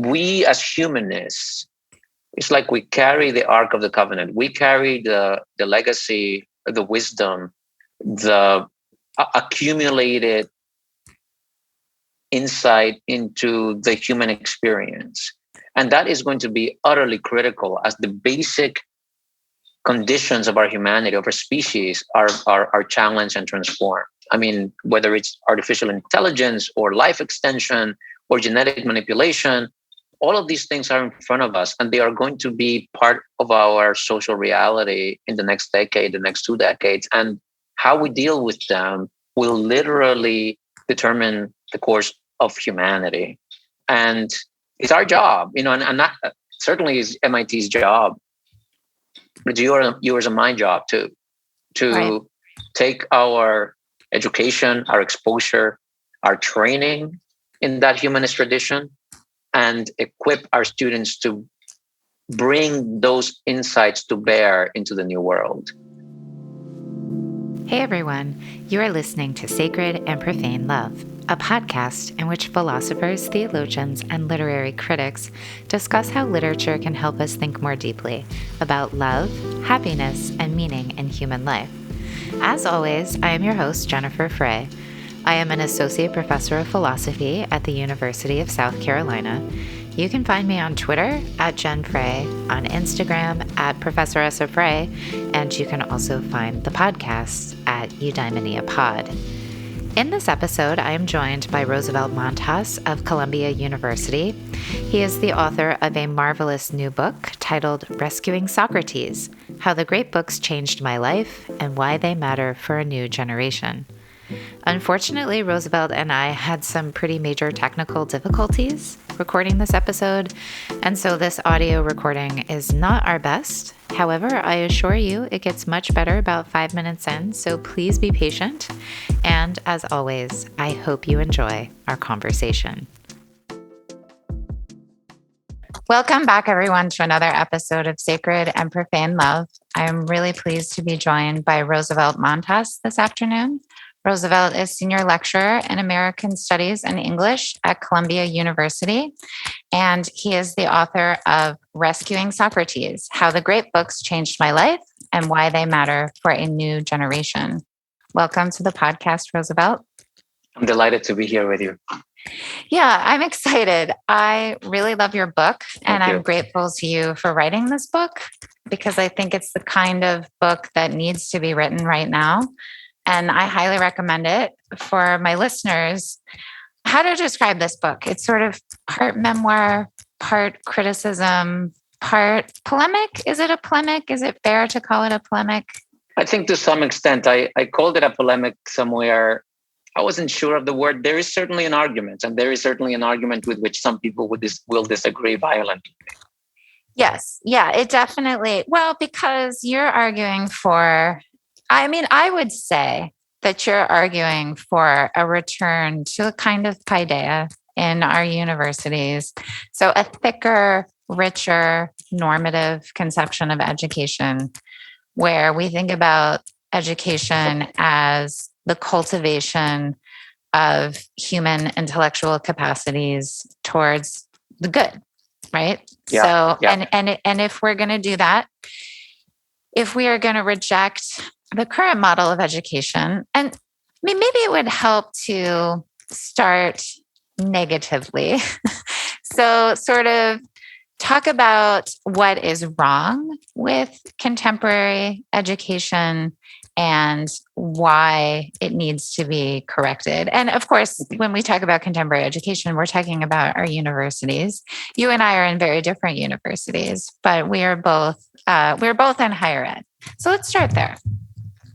we as humanists, it's like we carry the Ark of the Covenant. We carry the legacy, the wisdom, the accumulated insight into the human experience. And that is going to be utterly critical as the basic conditions of our humanity, of our species, are challenged and transformed. I mean, whether it's artificial intelligence or life extension or genetic manipulation, all of these things are in front of us, and they are going to be part of our social reality in the next decade, the next 2 decades. And how we deal with them will literally determine the course of humanity. And it's our job, and that certainly is MIT's job. It's yours and my job too, to right. take our education, our exposure, our training in that humanist tradition, and equip our students to bring those insights to bear into the new world. Hey everyone, you are listening to Sacred and Profane Love, a podcast in which philosophers, theologians, and literary critics discuss how literature can help us think more deeply about love, happiness, and meaning in human life. As always, I am your host, Jennifer Frey. I am an associate professor of philosophy at the University of South Carolina. You can find me on Twitter at Jen Frey, on Instagram at Professor S. Frey, and you can also find the podcast at Eudaimonia Pod. In this episode, I am joined by Roosevelt Montas of Columbia University. He is the author of a marvelous new book titled Rescuing Socrates: How the Great Books Changed My Life and Why They Matter for a New Generation. Unfortunately, Roosevelt and I had some pretty major technical difficulties recording this episode, and so this audio recording is not our best. However, I assure you it gets much better about 5 minutes in, so please be patient. And as always, I hope you enjoy our conversation. Welcome back, everyone, to another episode of Sacred and Profane Love. I am really pleased to be joined by Roosevelt Montas this afternoon. Roosevelt is Senior Lecturer in American Studies and English at Columbia University, and he is the author of Rescuing Socrates: How the Great Books Changed My Life and Why They Matter for a New Generation. Welcome to the podcast, Roosevelt. I'm delighted to be here with you. Yeah, I'm excited. I really love your book, and I'm grateful to you for writing this book because I think it's the kind of book that needs to be written right now. And I highly recommend it for my listeners. How to describe this book? It's sort of part memoir, part criticism, part polemic. Is it a polemic? Is it fair to call it a polemic? I think to some extent, I called it a polemic somewhere. I wasn't sure of the word. There is certainly an argument, and there is certainly an argument with which some people will disagree violently. Yes. Yeah, it definitely. Well, because you're arguing for, I would say that you're arguing for a return to a kind of paideia in our universities. So a thicker, richer, normative conception of education, where we think about education as the cultivation of human intellectual capacities towards the good, right? Yeah, And if we're going to do that, if we are going to reject the current model of education, and maybe it would help to start negatively. So sort of talk about what is wrong with contemporary education and why it needs to be corrected. And of course, when we talk about contemporary education, we're talking about our universities. You and I are in very different universities, but we're both in higher ed. So let's start there.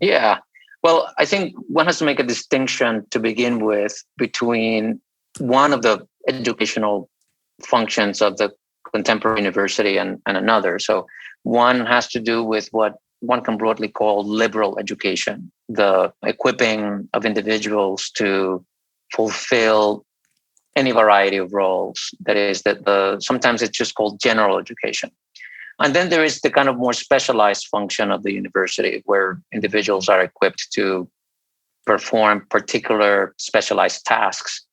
Yeah. Well, I think one has to make a distinction to begin with between one of the educational functions of the contemporary university and another. So one has to do with what one can broadly call liberal education, the equipping of individuals to fulfill any variety of roles. That is, sometimes it's just called general education. And then there is the kind of more specialized function of the university where individuals are equipped to perform particular specialized tasks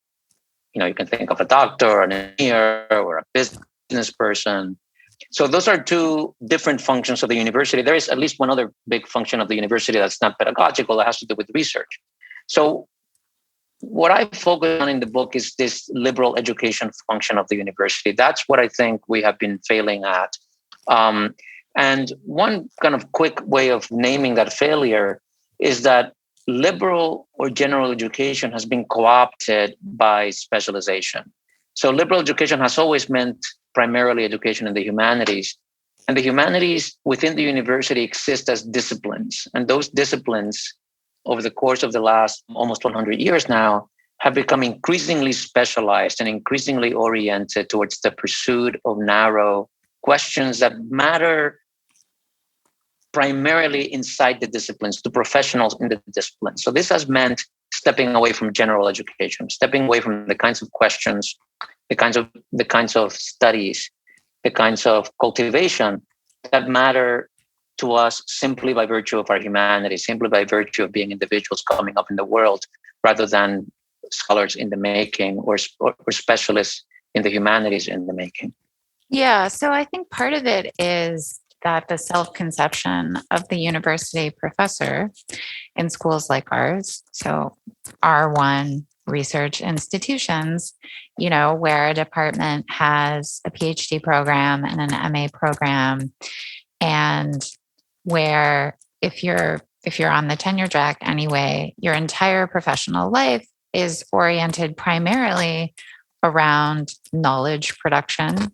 You can think of a doctor or an engineer or a business person. So those are two different functions of the university. There is at least one other big function of the university that's not pedagogical, that has to do with research. So what I focus on in the book is this liberal education function of the university. That's what I think we have been failing at. Um, and one kind of quick way of naming that failure is that liberal or general education has been co-opted by specialization. So liberal education has always meant primarily education in the humanities. And the humanities within the university exist as disciplines. And those disciplines, over the course of the last almost 100 years now, have become increasingly specialized and increasingly oriented towards the pursuit of narrow questions that matter primarily inside the disciplines, to professionals in the disciplines. So this has meant stepping away from general education, stepping away from the kinds of questions, the kinds of studies, the kinds of cultivation that matter to us simply by virtue of our humanity, simply by virtue of being individuals coming up in the world, rather than scholars in the making or specialists in the humanities in the making. Yeah. So I think part of it is that the self-conception of the university professor in schools like ours, so R1 research institutions, where a department has a PhD program and an MA program, and where if you're on the tenure track anyway, your entire professional life is oriented primarily around knowledge production,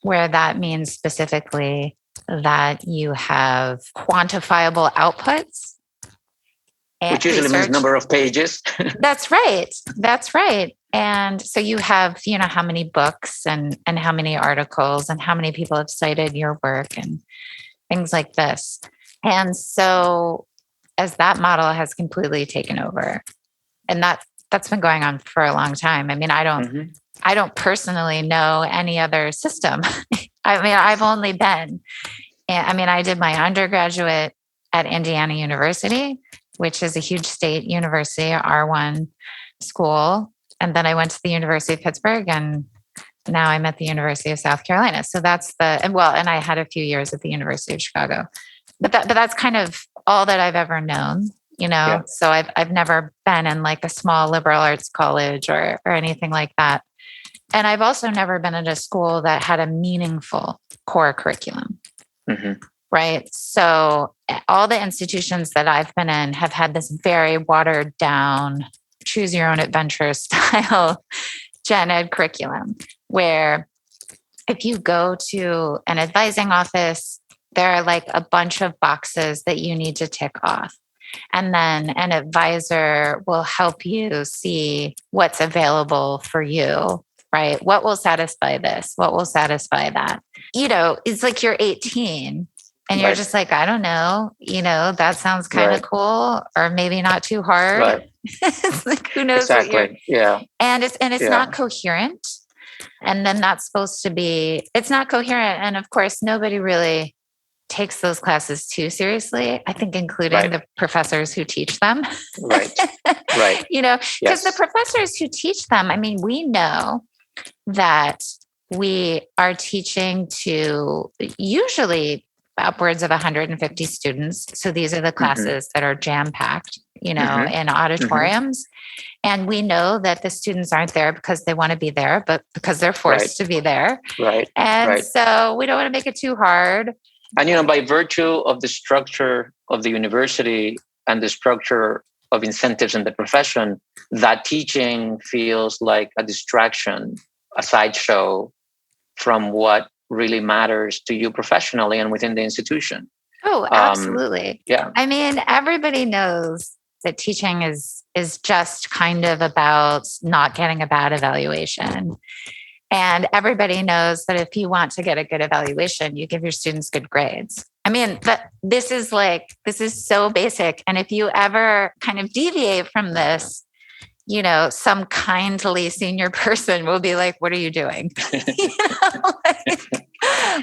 where that means specifically that you have quantifiable outputs. Which usually means number of pages. That's right. That's right. And so you have, how many books and how many articles and how many people have cited your work and things like this. And so as that model has completely taken over, and that's been going on for a long time. I mean, I don't personally know any other system. I mean, I've only been, I did my undergraduate at Indiana University, which is a huge state university, R1 school. And then I went to the University of Pittsburgh, and now I'm at the University of South Carolina. So and I had a few years at the University of Chicago, but that's kind of all that I've ever known, Yeah. So I've never been in like a small liberal arts college or anything like that. And I've also never been at a school that had a meaningful core curriculum. Mm-hmm. Right. So all the institutions that I've been in have had this very watered down, choose your own adventure style gen ed curriculum, where if you go to an advising office, there are like a bunch of boxes that you need to tick off. And then an advisor will help you see what's available for you, right? What will satisfy this? What will satisfy that? It's like you're 18 and you're just like, I don't know, that sounds kind of cool, or maybe not too hard. Right. It's like, who knows? Exactly. Yeah. And it's not coherent. And then that's supposed to be, it's not coherent. And of course, nobody really takes those classes too seriously, I think, including the professors who teach them. Right. Right. Because the professors who teach them, we know that we are teaching to usually upwards of 150 students. So these are the classes that are jam-packed, in auditoriums. And we know that the students aren't there because they want to be there, but because they're forced to be there. Right. And so we don't want to make it too hard. And, by virtue of the structure of the university and the structure of incentives in the profession, that teaching feels like a distraction, a sideshow from what really matters to you professionally and within the institution. Oh, absolutely. Yeah. Everybody knows that teaching is just kind of about not getting a bad evaluation. And everybody knows that if you want to get a good evaluation, you give your students good grades. This is so basic. And if you ever kind of deviate from this, some kindly senior person will be like, what are you doing?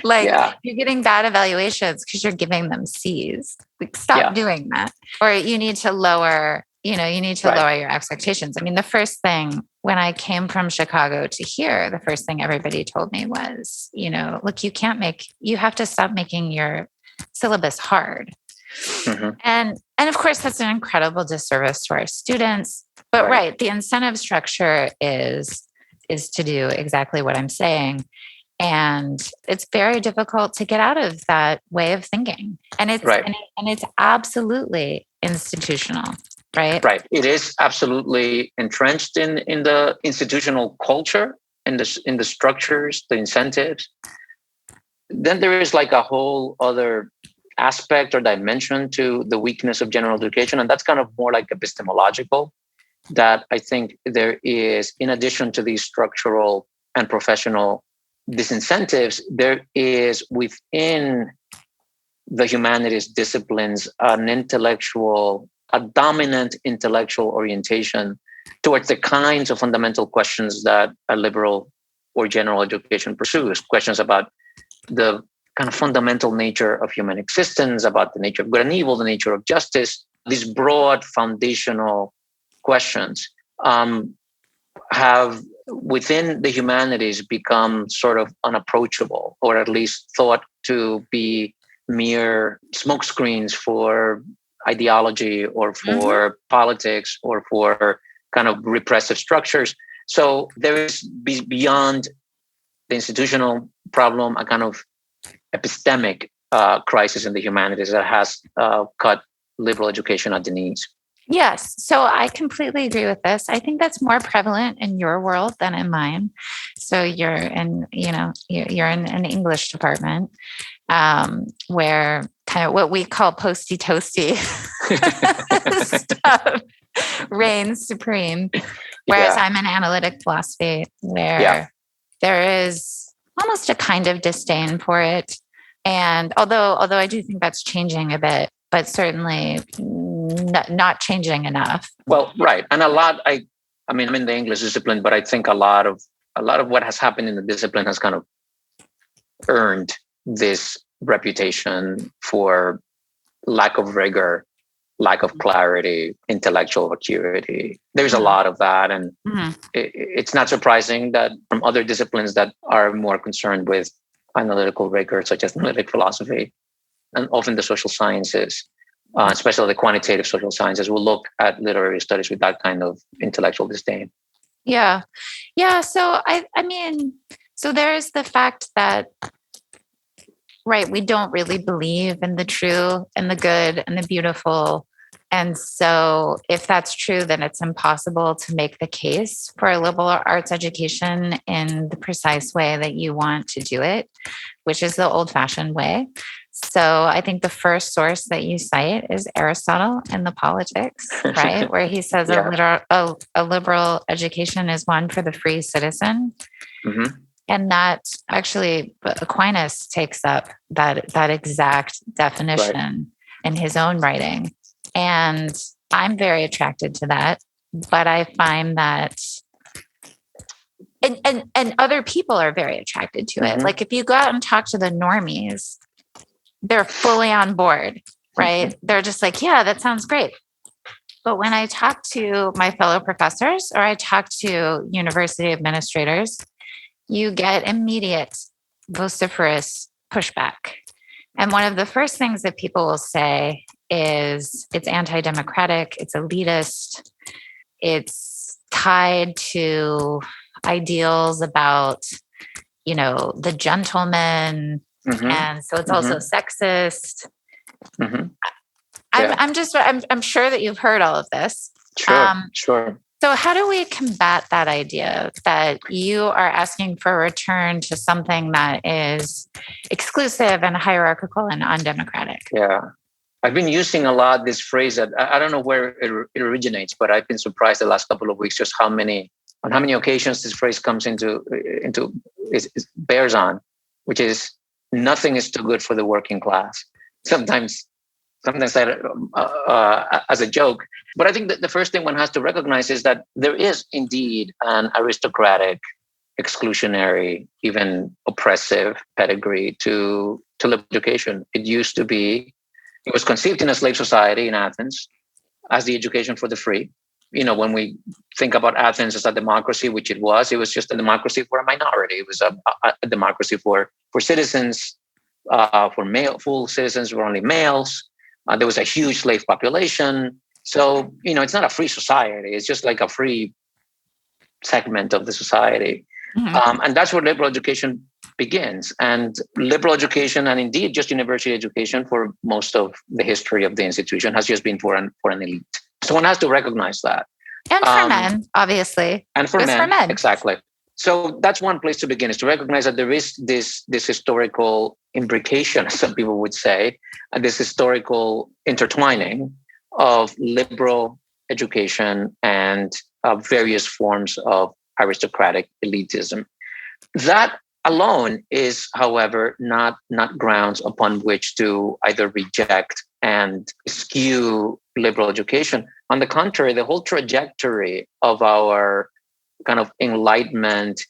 You're getting bad evaluations because you're giving them C's. Stop doing that. Or you need to lower, lower your expectations. The first thing when I came from Chicago to here, the first thing everybody told me was, look, you have to stop making your syllabus hard. Mm-hmm. And of course, that's an incredible disservice to our students. But right, the incentive structure is to do exactly what I'm saying. And it's very difficult to get out of that way of thinking. And it's absolutely institutional, right? Right. It is absolutely entrenched in the institutional culture, in the structures, the incentives. Then there is like a whole other aspect or dimension to the weakness of general education, and that's kind of more like epistemological. That I think there is, in addition to these structural and professional disincentives, there is within the humanities disciplines a dominant intellectual orientation towards the kinds of fundamental questions that a liberal or general education pursues. Questions about the kind of fundamental nature of human existence, about the nature of good and evil, the nature of justice. These broad foundational questions have within the humanities become sort of unapproachable, or at least thought to be mere smokescreens for ideology or for politics or for kind of repressive structures. So there is beyond the institutional problem a kind of epistemic crisis in the humanities that has cut liberal education at the knees. Yes. So I completely agree with this. I think that's more prevalent in your world than in mine. So you're in an English department where kind of what we call posty toasty stuff reigns supreme. Whereas I'm in analytic philosophy where there is almost a kind of disdain for it. And although I do think that's changing a bit, but certainly not changing enough. Well, right. And a lot, I mean, I'm in the English discipline, but I think a lot of what has happened in the discipline has kind of earned this reputation for lack of rigor, lack of clarity, intellectual acuity. There's a lot of that. And it's not surprising that from other disciplines that are more concerned with analytical rigor, such as analytic philosophy, and often the social sciences, especially the quantitative social sciences, will look at literary studies with that kind of intellectual disdain. Yeah. So I mean, so there's the fact that, right, we don't really believe in the true and the good and the beautiful. And so if that's true, then it's impossible to make the case for a liberal arts education in the precise way that you want to do it, which is the old-fashioned way. So I think the first source that you cite is Aristotle in the Politics, right? Where he says a liberal education is one for the free citizen. Mm-hmm. And that actually Aquinas takes up that exact definition in his own writing. And I'm very attracted to that. But I find that and other people are very attracted to it. Like if you go out and talk to the normies, they're fully on board, right? They're just like, yeah, that sounds great. But when I talk to my fellow professors or I talk to university administrators, you get immediate vociferous pushback. And one of the first things that people will say is it's anti-democratic, it's elitist, it's tied to ideals about, the gentleman. And so it's also sexist. I'm sure that you've heard all of this. Sure. So how do we combat that idea that you are asking for a return to something that is exclusive and hierarchical and undemocratic? Yeah. I've been using a lot this phrase that I don't know where it originates, but I've been surprised the last couple of weeks just on how many occasions this phrase comes into bears on, which is nothing is too good for the working class. Sometimes that as a joke. But I think that the first thing one has to recognize is that there is indeed an aristocratic, exclusionary, even oppressive pedigree to liberal education. It was conceived in a slave society in Athens as the education for the free. when we think about Athens as a democracy, which it was just a democracy for a minority. It was a democracy for citizens, for full citizens were only males. There was a huge slave population. So, it's not a free society. It's just like a free segment of the society. Mm-hmm. And that's where liberal education begins. And liberal education, and indeed just university education for most of the history of the institution, has just been for an elite. So one has to recognize that. And for men, obviously. And for men, exactly. So that's one place to begin, is to recognize that there is this historical imbrication, as some people would say, and this historical intertwining of liberal education and various forms of aristocratic elitism. That alone is, however, not grounds upon which to either reject and skew liberal education. On the contrary, the whole trajectory of our kind of Enlightenment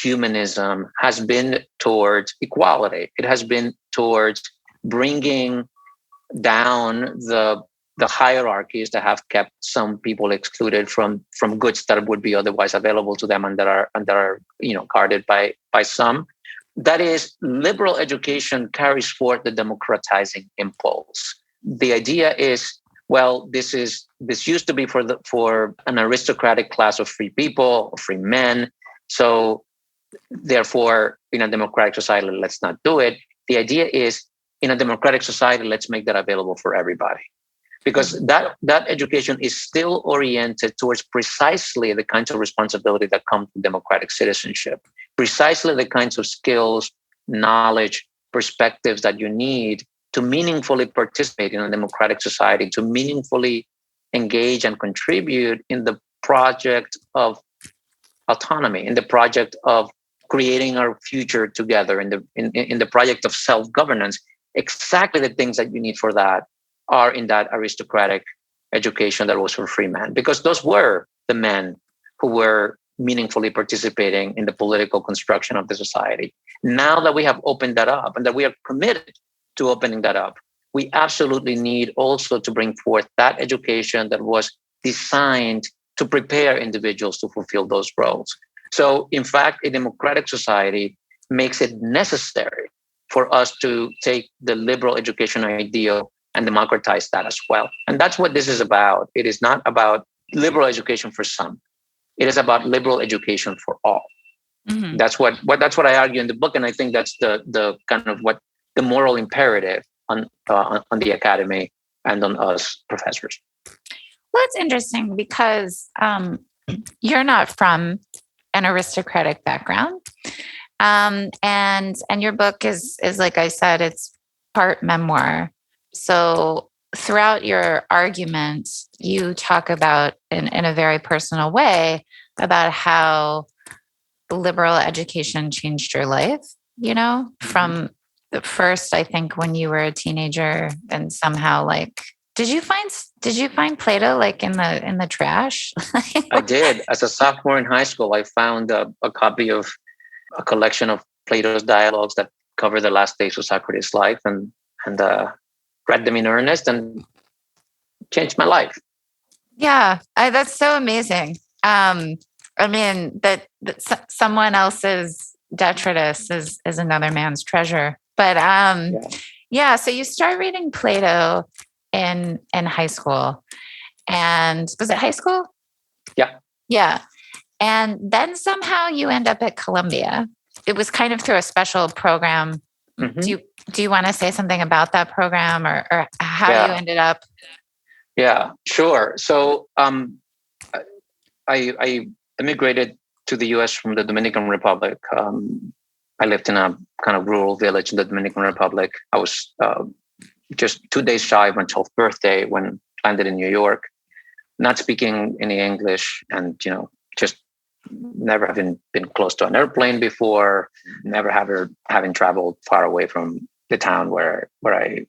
humanism has been towards equality. It has been towards bringing down the hierarchies that have kept some people excluded from goods that would be otherwise available to them, and that are guarded by some. That is, liberal education carries forth the democratizing impulse. The idea is, well, this used to be for an aristocratic class of free people, free men. So therefore, in a democratic society, let's not do it. The idea is, in a democratic society, let's make that available for everybody. Because that education is still oriented towards precisely the kinds of responsibility that come from democratic citizenship, precisely the kinds of skills, knowledge, perspectives that you need to meaningfully participate in a democratic society, to meaningfully engage and contribute in the project of autonomy, in the project of creating our future together, in the project of self-governance. Exactly the things that you need for that are in that aristocratic education that was for free men, because those were the men who were meaningfully participating in the political construction of the society. Now that we have opened that up, and that we are committed to opening that up, we absolutely need also to bring forth that education that was designed to prepare individuals to fulfill those roles. So, in fact, a democratic society makes it necessary for us to take the liberal education ideal and democratize that as well. And that's what this is about. It is not about liberal education for some. It is about liberal education for all. Mm-hmm. That's what I argue in the book, and I think that's the kind of what the moral imperative on the academy and on us professors. Well, it's interesting because you're not from an aristocratic background, and your book is like I said, it's part memoir. So throughout your argument, you talk about in a very personal way about how liberal education changed your life, from the first, I think, when you were a teenager, and somehow like, did you find Plato like in the trash? I did. As a sophomore in high school, I found a copy of a collection of Plato's dialogues that cover the last days of Socrates' life, and read them in earnest, and changed my life. Yeah, that's so amazing. I mean, that someone else's detritus is another man's treasure. But yeah. So you start reading Plato in high school, and was it high school? Yeah. Yeah. And then somehow you end up at Columbia. It was kind of through a special program. Mm-hmm. Do you want to say something about that program, or how you ended up? Yeah, sure. So I immigrated to the U.S. from the Dominican Republic. I lived in a kind of rural village in the Dominican Republic. I was just 2 days shy of my 12th birthday when I landed in New York, not speaking any English, and just never having been close to an airplane before, never having traveled far away from the town where I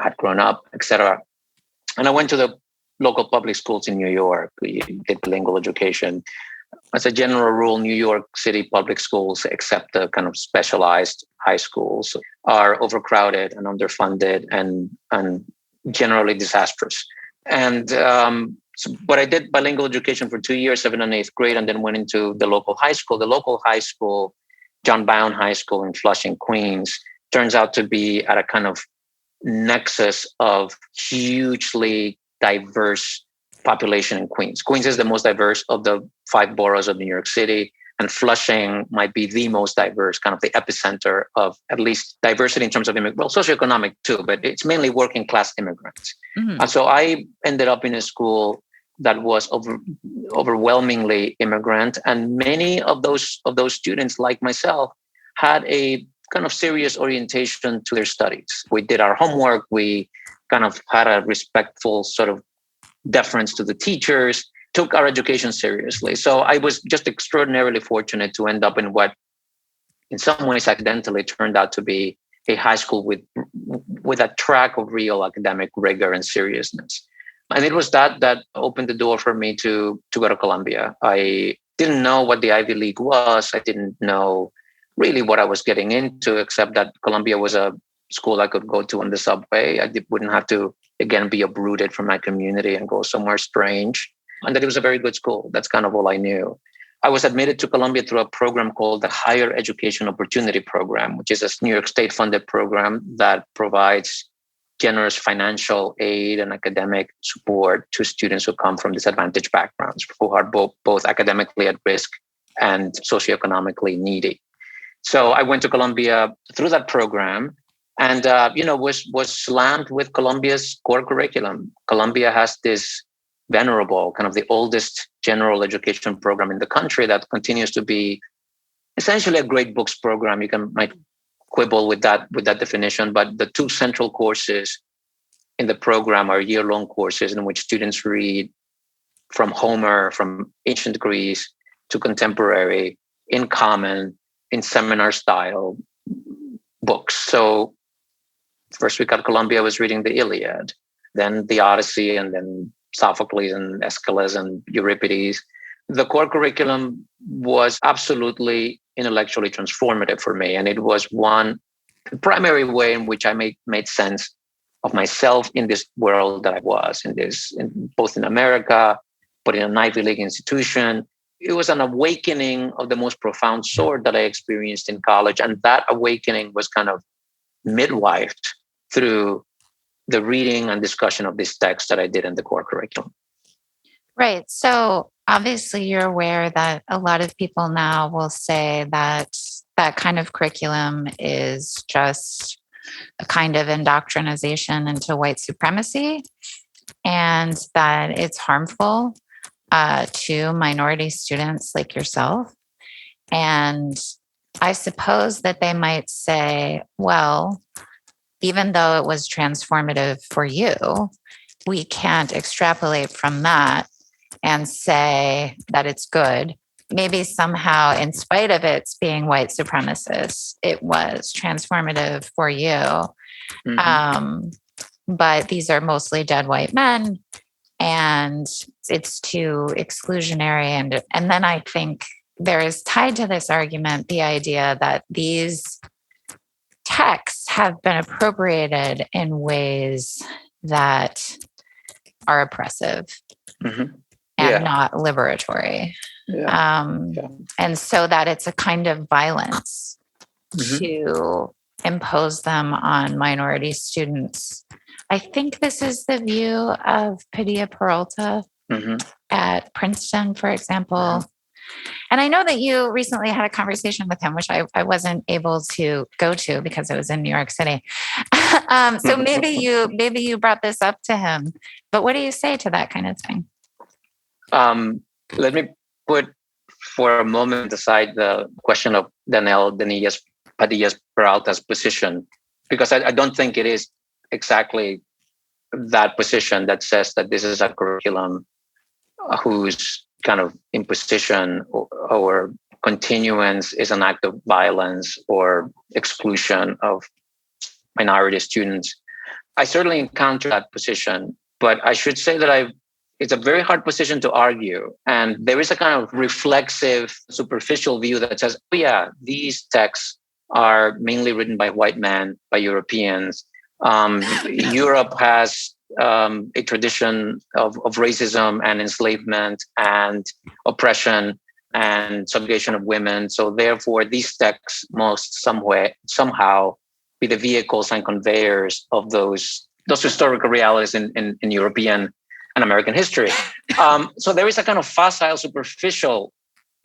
had grown up, etc. And I went to the local public schools in New York. We did bilingual education. As a general rule, New York City public schools, except the kind of specialized high schools, are overcrowded and underfunded and generally disastrous. And but I did bilingual education for 2 years, 7th and 8th grade, and then went into the local high school. The local high school, John Bound High School in Flushing, Queens, turns out to be at a kind of nexus of hugely diverse population in Queens. Queens is the most diverse of the 5 boroughs of New York City, and Flushing might be the most diverse, kind of the epicenter of at least diversity in terms of socioeconomic too, but it's mainly working class immigrants. Mm-hmm. And so I ended up in a school that was overwhelmingly immigrant, and many of those students, like myself, had a kind of serious orientation to their studies. We did our homework. We kind of had a respectful sort of deference to the teachers, took our education seriously. So I was just extraordinarily fortunate to end up in what, in some ways, accidentally turned out to be a high school with a track of real academic rigor and seriousness. And it was that opened the door for me to go to Columbia. I didn't know what the Ivy League was. I didn't know really what I was getting into, except that Columbia was a school I could go to on the subway. Wouldn't have to, again, be uprooted from my community and go somewhere strange. And that it was a very good school. That's kind of all I knew. I was admitted to Columbia through a program called the Higher Education Opportunity Program, which is a New York State funded program that provides generous financial aid and academic support to students who come from disadvantaged backgrounds, who are both academically at risk and socioeconomically needy. So I went to Columbia through that program, and was slammed with Columbia's core curriculum. Columbia has this venerable, kind of the oldest general education program in the country that continues to be essentially a great books program. Might quibble with that definition, but the 2 central courses in the program are year-long courses in which students read from Homer, from ancient Greece to contemporary, in common, in seminar style books. So first week at Columbia, I was reading the Iliad, then the Odyssey, and then Sophocles and Aeschylus and Euripides. The core curriculum was absolutely intellectually transformative for me. And it was one primary way in which I made sense of myself in this world that I was both in America, but in an Ivy League institution. It was an awakening of the most profound sort that I experienced in college. And that awakening was kind of midwifed through the reading and discussion of this text that I did in the core curriculum. Right. So obviously you're aware that a lot of people now will say that that kind of curriculum is just a kind of indoctrination into white supremacy, and that it's harmful to minority students like yourself. And I suppose that they might say, well, even though it was transformative for you, we can't extrapolate from that and say that it's good. Maybe somehow, in spite of its being white supremacist, it was transformative for you. Mm-hmm. But these are mostly dead white men, and it's too exclusionary. And then I think there is tied to this argument the idea that these texts have been appropriated in ways that are oppressive. Mm-hmm. And not liberatory. And so that it's a kind of violence to impose them on minority students. I think this is the view of Padilla Peralta at Princeton, for example. And I know that you recently had a conversation with him, which I wasn't able to go to because it was in New York City. So maybe you brought this up to him. But what do you say to that kind of thing? Let me put for a moment aside the question of Padilla Peralta's position, because I don't think it is exactly that position that says that this is a curriculum whose kind of imposition or continuance is an act of violence or exclusion of minority students. I certainly encounter that position, but I should say that it's a very hard position to argue. And there is a kind of reflexive, superficial view that says, oh yeah, these texts are mainly written by white men, by Europeans. Europe has a tradition of racism and enslavement and oppression and subjugation of women. So therefore, these texts must somehow be the vehicles and conveyors of those historical realities in European and American history. So there is a kind of facile, superficial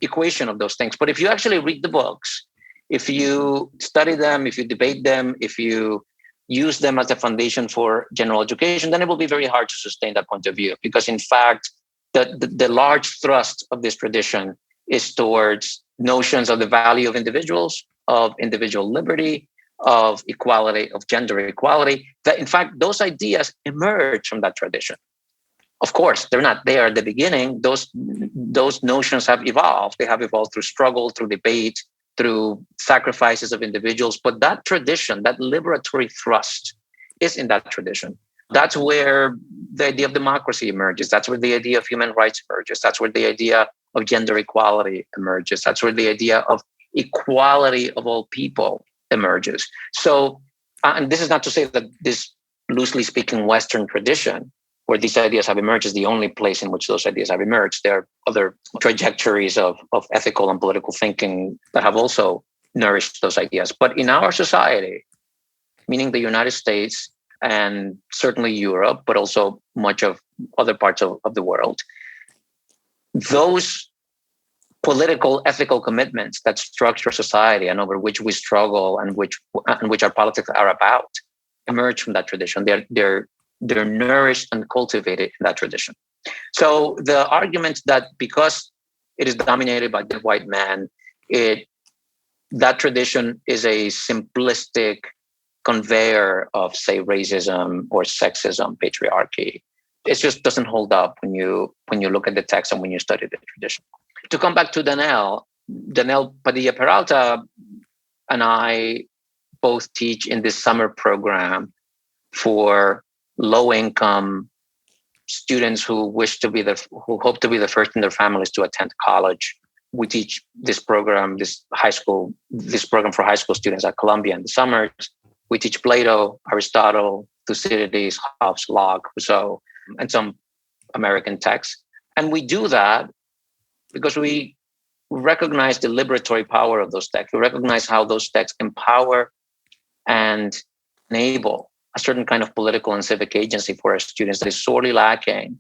equation of those things. But if you actually read the books, if you study them, if you debate them, if you use them as a foundation for general education, then it will be very hard to sustain that point of view. Because in fact, the large thrust of this tradition is towards notions of the value of individuals, of individual liberty, of equality, of gender equality, that in fact, those ideas emerge from that tradition. Of course, they're not there at the beginning. Those notions have evolved. They have evolved through struggle, through debate, through sacrifices of individuals. But that tradition, that liberatory thrust, is in that tradition. That's where the idea of democracy emerges. That's where the idea of human rights emerges. That's where the idea of gender equality emerges. That's where the idea of equality of all people emerges. So, and this is not to say that this, loosely speaking, Western tradition where these ideas have emerged is the only place in which those ideas have emerged. There are other trajectories of ethical and political thinking that have also nourished those ideas. But in our society, meaning the United States and certainly Europe, but also much of other parts of the world, those political, ethical commitments that structure society and over which we struggle and which our politics are about emerge from that tradition. They're nourished and cultivated in that tradition. So the argument that because it is dominated by the white man, that tradition is a simplistic conveyor of, say, racism or sexism, patriarchy. It just doesn't hold up when you look at the text and when you study the tradition. To come back to Danelle Padilla Peralta and I both teach in this summer program for low-income students who hope to be the first in their families to attend college. We teach this program for high school students at Columbia in the summers. We teach Plato, Aristotle, Thucydides, Hobbes, Locke, Rousseau, and some American texts. And we do that because we recognize the liberatory power of those texts. We recognize how those texts empower and enable a certain kind of political and civic agency for our students that is sorely lacking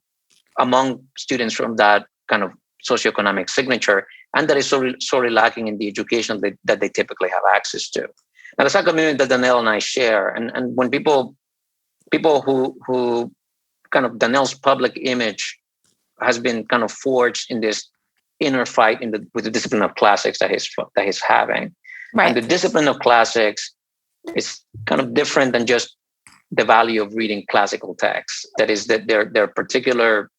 among students from that kind of socioeconomic signature, and that is sorely lacking in the education that they typically have access to. Now, that's a community that Danelle and I share. And when people who kind of Danelle's public image has been kind of forged in this inner fight with the discipline of classics that he's having. Right. And the discipline of classics is kind of different than just the value of reading classical texts. That is that there are particular,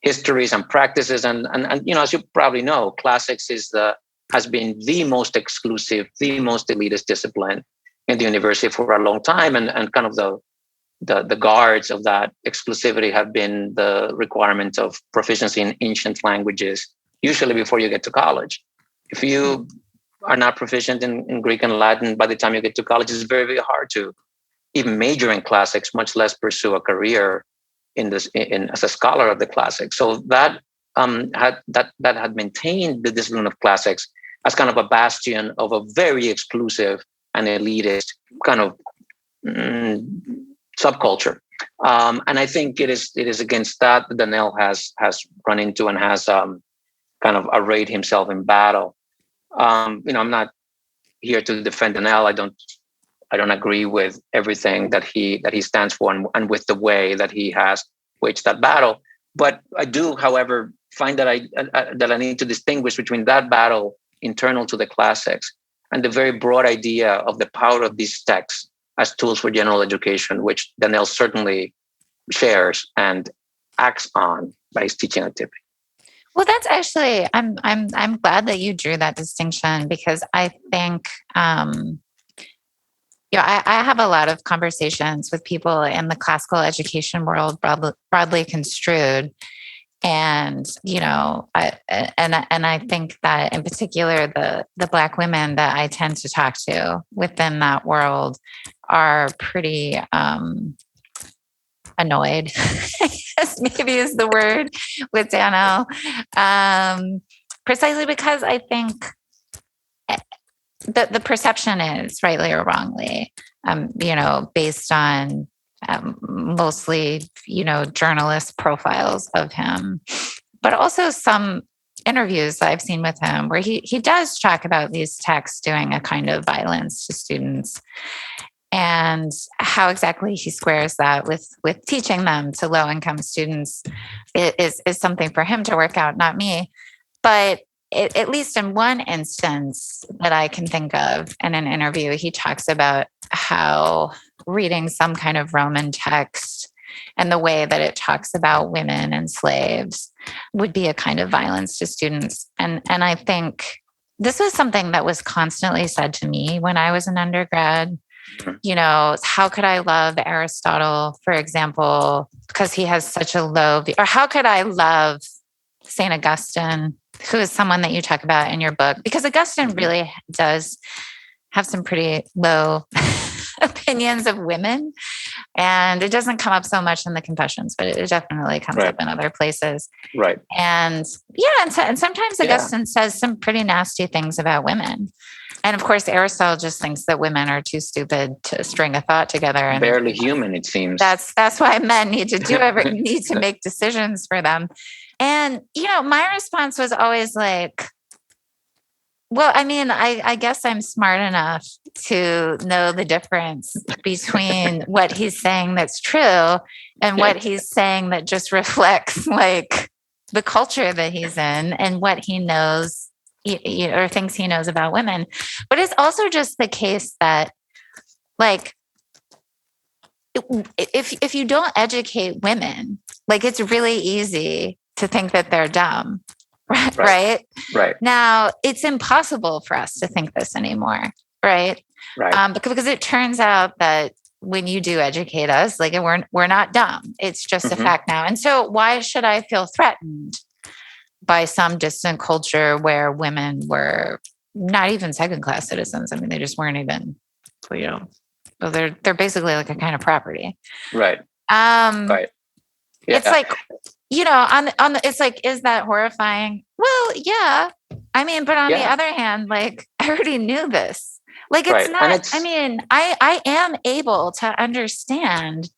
histories and practices. And as you probably know, classics has been the most exclusive, the most elitist discipline in the university for a long time. And kind of the guards of that exclusivity have been the requirement of proficiency in ancient languages, usually before you get to college. If you are not proficient in Greek and Latin by the time you get to college, it's very, very hard to even major in classics, much less pursue a career as a scholar of the classics. So that had maintained the discipline of classics as kind of a bastion of a very exclusive and elitist kind of subculture. And I think it is against that Danelle has run into and has kind of arrayed himself in battle. I'm not here to defend Danelle. I don't agree with everything that he stands for and with the way that he has waged that battle. But I do, however, find that I need to distinguish between that battle internal to the classics and the very broad idea of the power of these texts as tools for general education, which Danelle certainly shares and acts on by his teaching activity. Well, that's actually I'm glad that you drew that distinction, because I think I have a lot of conversations with people in the classical education world, broadly construed. And, I think that in particular, the Black women that I tend to talk to within that world are pretty annoyed, I guess maybe is the word with Daniel. Precisely because I think the perception is rightly or wrongly, based on mostly, journalist profiles of him, but also some interviews I've seen with him where he does talk about these texts doing a kind of violence to students, and how exactly he squares that with teaching them to low income students is something for him to work out, not me. But at least in one instance that I can think of in an interview, he talks about how reading some kind of Roman text and the way that it talks about women and slaves would be a kind of violence to students. And I think this was something that was constantly said to me when I was an undergrad. How could I love Aristotle, for example, because he has such a low view, or how could I love St. Augustine, who is someone that you talk about in your book, because Augustine really does have some pretty low opinions of women. And it doesn't come up so much in the Confessions, but it definitely comes up in other places. Right. And and sometimes Augustine says some pretty nasty things about women. And of course, Aristotle just thinks that women are too stupid to string a thought together. And barely human, it seems. That's why men need to make decisions for them. And, my response was always like, well, I mean, I guess I'm smart enough to know the difference between what he's saying that's true and what he's saying that just reflects like the culture that he's in and what he knows, or thinks he knows about women. But it's also just the case that, like, if you don't educate women, like, it's really easy to think that they're dumb. Right. Now, it's impossible for us to think this anymore. Right. Because it turns out that when you do educate us, like, we're not dumb. It's just a fact now. And so why should I feel threatened by some distant culture where women were not even second class citizens? I mean, they just weren't even, well, they're basically like a kind of property. Right. It's like, it's like, is that horrifying? Well, yeah. I mean, but on the other hand, like, I already knew this. Like, it's not, I mean, I am able to understand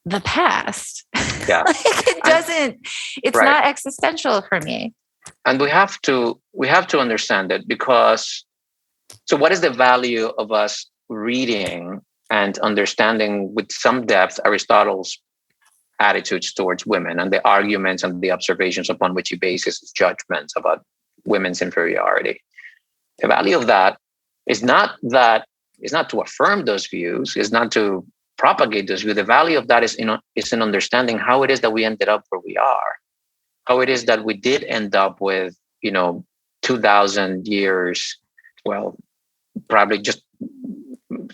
the past. Yeah. Like, it's not existential for me. And we have to understand it, because, so what is the value of us reading and understanding with some depth Aristotle's attitudes towards women and the arguments and the observations upon which he bases his judgments about women's inferiority? The value of that is not to affirm those views, is not to propagate those views. The value of that is in understanding how it is that we ended up where we are, how it is that we did end up with 2,000 years, well, probably just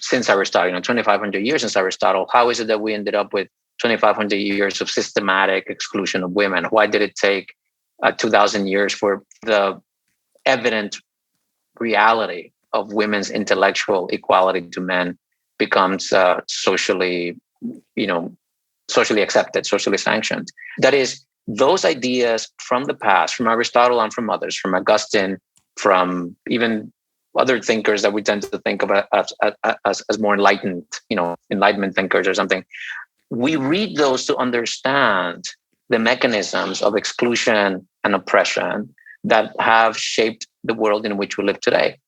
since Aristotle, 2,500 years since Aristotle. How is it that we ended up with 2,500 years of systematic exclusion of women? Why did it take 2,000 years for the evident reality of women's intellectual equality to men becomes socially accepted, socially sanctioned? That is, those ideas from the past, from Aristotle and from others, from Augustine, from even other thinkers that we tend to think of as more enlightened, Enlightenment thinkers or something. We read those to understand the mechanisms of exclusion and oppression that have shaped the world in which we live today.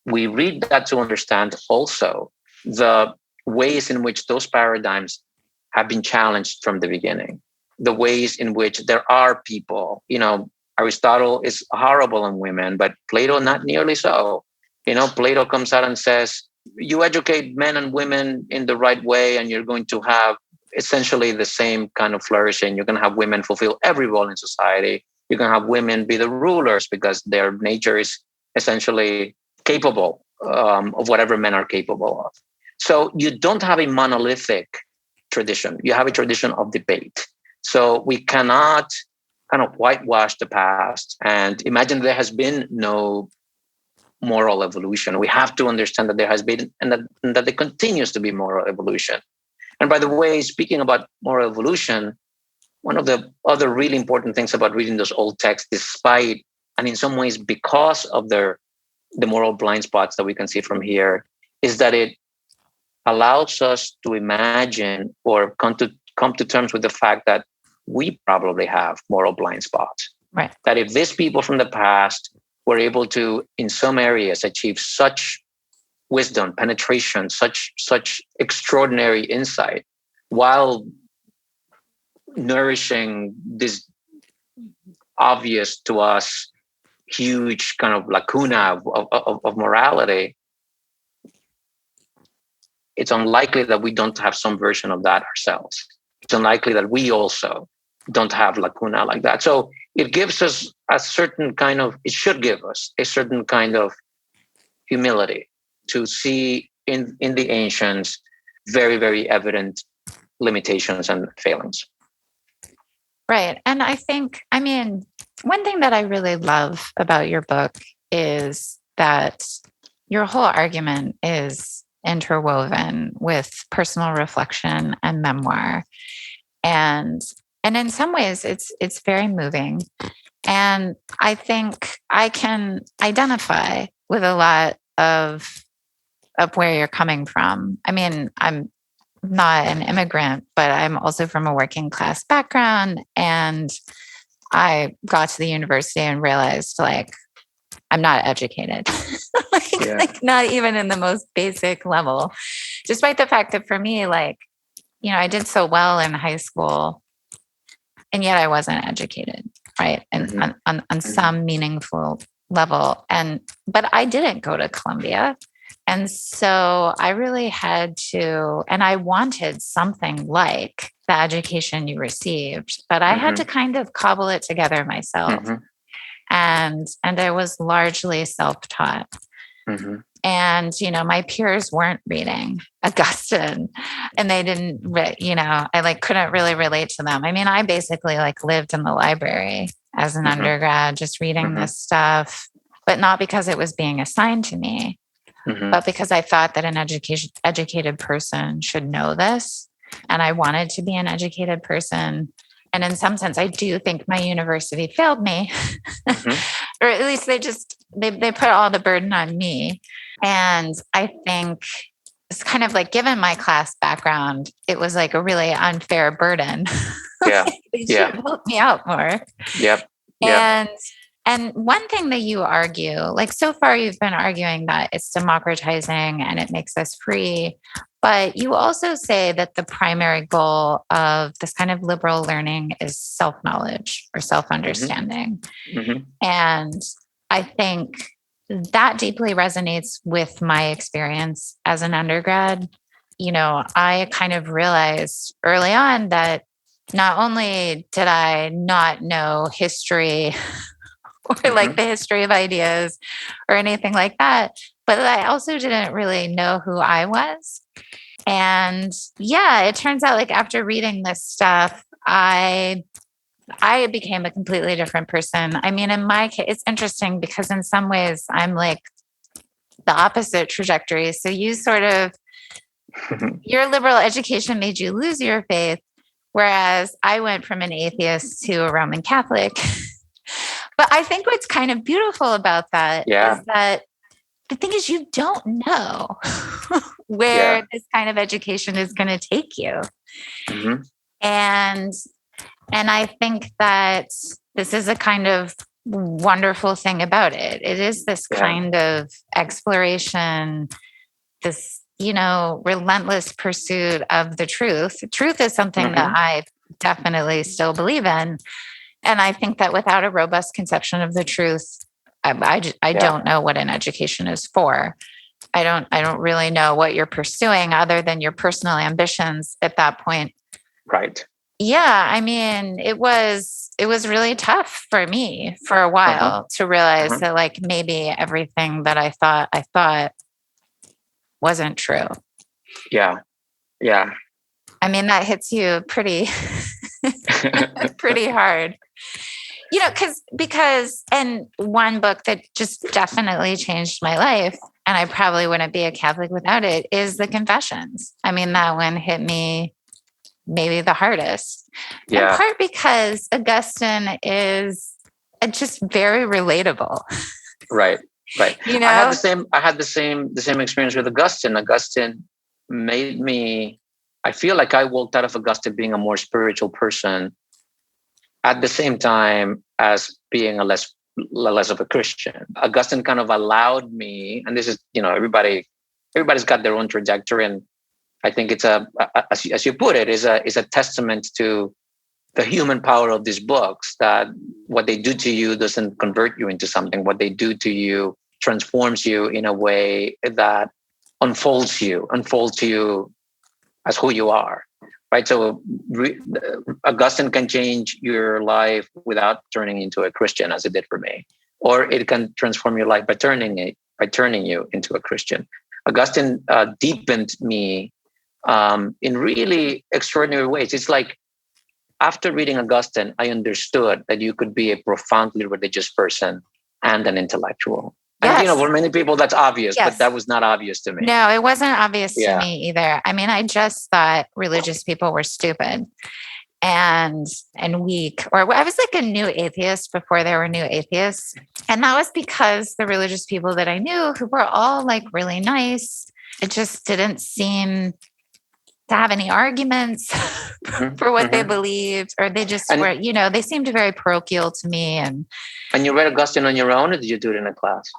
We read that to understand also the ways in which those paradigms have been challenged from the beginning, the ways in which there are people, Aristotle is horrible on women, but Plato not nearly so. Plato comes out and says, you educate men and women in the right way, and you're going to have essentially the same kind of flourishing. You're going to have women fulfill every role in society. You're going to have women be the rulers because their nature is essentially capable of whatever men are capable of. So you don't have a monolithic tradition. You have a tradition of debate. So we cannot kind of whitewash the past and imagine there has been no moral evolution. We have to understand that there has been and that there continues to be moral evolution. And by the way, speaking about moral evolution, one of the other really important things about reading those old texts, despite and in some ways because of the moral blind spots that we can see from here, is that it allows us to imagine or come to terms with the fact that we probably have moral blind spots. Right. That if these people from the past were able to, in some areas, achieve such wisdom, penetration, such extraordinary insight, while nourishing this obvious to us huge kind of lacuna of morality, it's unlikely that we don't have some version of that ourselves. It's unlikely that we also don't have lacuna like that. So it gives us a certain kind of, it should give us a certain kind of humility to see in the ancients very, very evident limitations and failings. Right. And I think, I mean, one thing that I really love about your book is that your whole argument is interwoven with personal reflection and memoir. And in some ways it's very moving. And I think I can identify with a lot of where you're coming from. I mean, I'm not an immigrant, but I'm also from a working class background. And I got to the university and realized like, I'm not educated, like not even in the most basic level, despite the fact that for me, like, you know, I did so well in high school and yet I wasn't educated, right? And on some meaningful level. But I didn't go to Columbia. And so I really had to, and I wanted something like the education you received, but I had to kind of cobble it together myself. And I was largely self-taught. And, you know, my peers weren't reading Augustine and they didn't, you know, I like couldn't really relate to them. I mean, I basically like lived in the library as an undergrad, just reading this stuff, but not because it was being assigned to me, but because I thought that an educated person should know this. And I wanted to be an educated person. And in some sense, I do think my university failed me, or at least they put all the burden on me. And I think it's kind of like, given my class background, it was like a really unfair burden. Yeah. They should have helped me out more. Yep. And one thing that you argue, like so far you've been arguing that it's democratizing and it makes us free. But you also say that the primary goal of this kind of liberal learning is self-knowledge or self-understanding. And I think that deeply resonates with my experience as an undergrad. You know, I kind of realized early on that not only did I not know history or like the history of ideas or anything like that, but I also didn't really know who I was. And yeah, it turns out like after reading this stuff, I became a completely different person. I mean, in my case, it's interesting because in some ways I'm like the opposite trajectory. So you sort of, your liberal education made you lose your faith, whereas I went from an atheist to a Roman Catholic. But I think what's kind of beautiful about that is that the thing is, you don't know where this kind of education is going to take you. And I think that this is a kind of wonderful thing about it. It is this kind of exploration, this, you know, relentless pursuit of the truth. Truth is something that I definitely still believe in. And I think that without a robust conception of the truth, I don't know what an education is for. I don't really know what you're pursuing other than your personal ambitions at that point. Right. Yeah. I mean, it was really tough for me for a while to realize that like maybe everything that I thought wasn't true. Yeah. Yeah. I mean, that hits you pretty hard. You know, because and one book that just definitely changed my life and I probably wouldn't be a Catholic without it, is the Confessions. I mean, that one hit me maybe the hardest, in part because Augustine is just very relatable. Right. You know, I had the same experience with Augustine. Augustine made me, I feel like I walked out of Augustine being a more spiritual person at the same time as being a less of a Christian. Augustine kind of allowed me, and this is, everybody's got their own trajectory, and I think it's as you put it, is a testament to the human power of these books, that what they do to you doesn't convert you into something. What they do to you transforms you in a way that unfolds you as who you are. Right. So Augustine can change your life without turning into a Christian, as it did for me, or it can transform your life by turning you into a Christian. Augustine deepened me in really extraordinary ways. It's like, after reading Augustine, I understood that you could be a profoundly religious person and an intellectual. Yes. And, for many people, that's obvious, yes. But that was not obvious to me. No, it wasn't obvious to me either. I mean, I just thought religious people were stupid and weak, or I was like a new atheist before there were new atheists. And that was because the religious people that I knew, who were all like really nice, it just didn't seem to have any arguments for what they believed, or they just were, they seemed very parochial to me. And you read Augustine on your own, or did you do it in a class?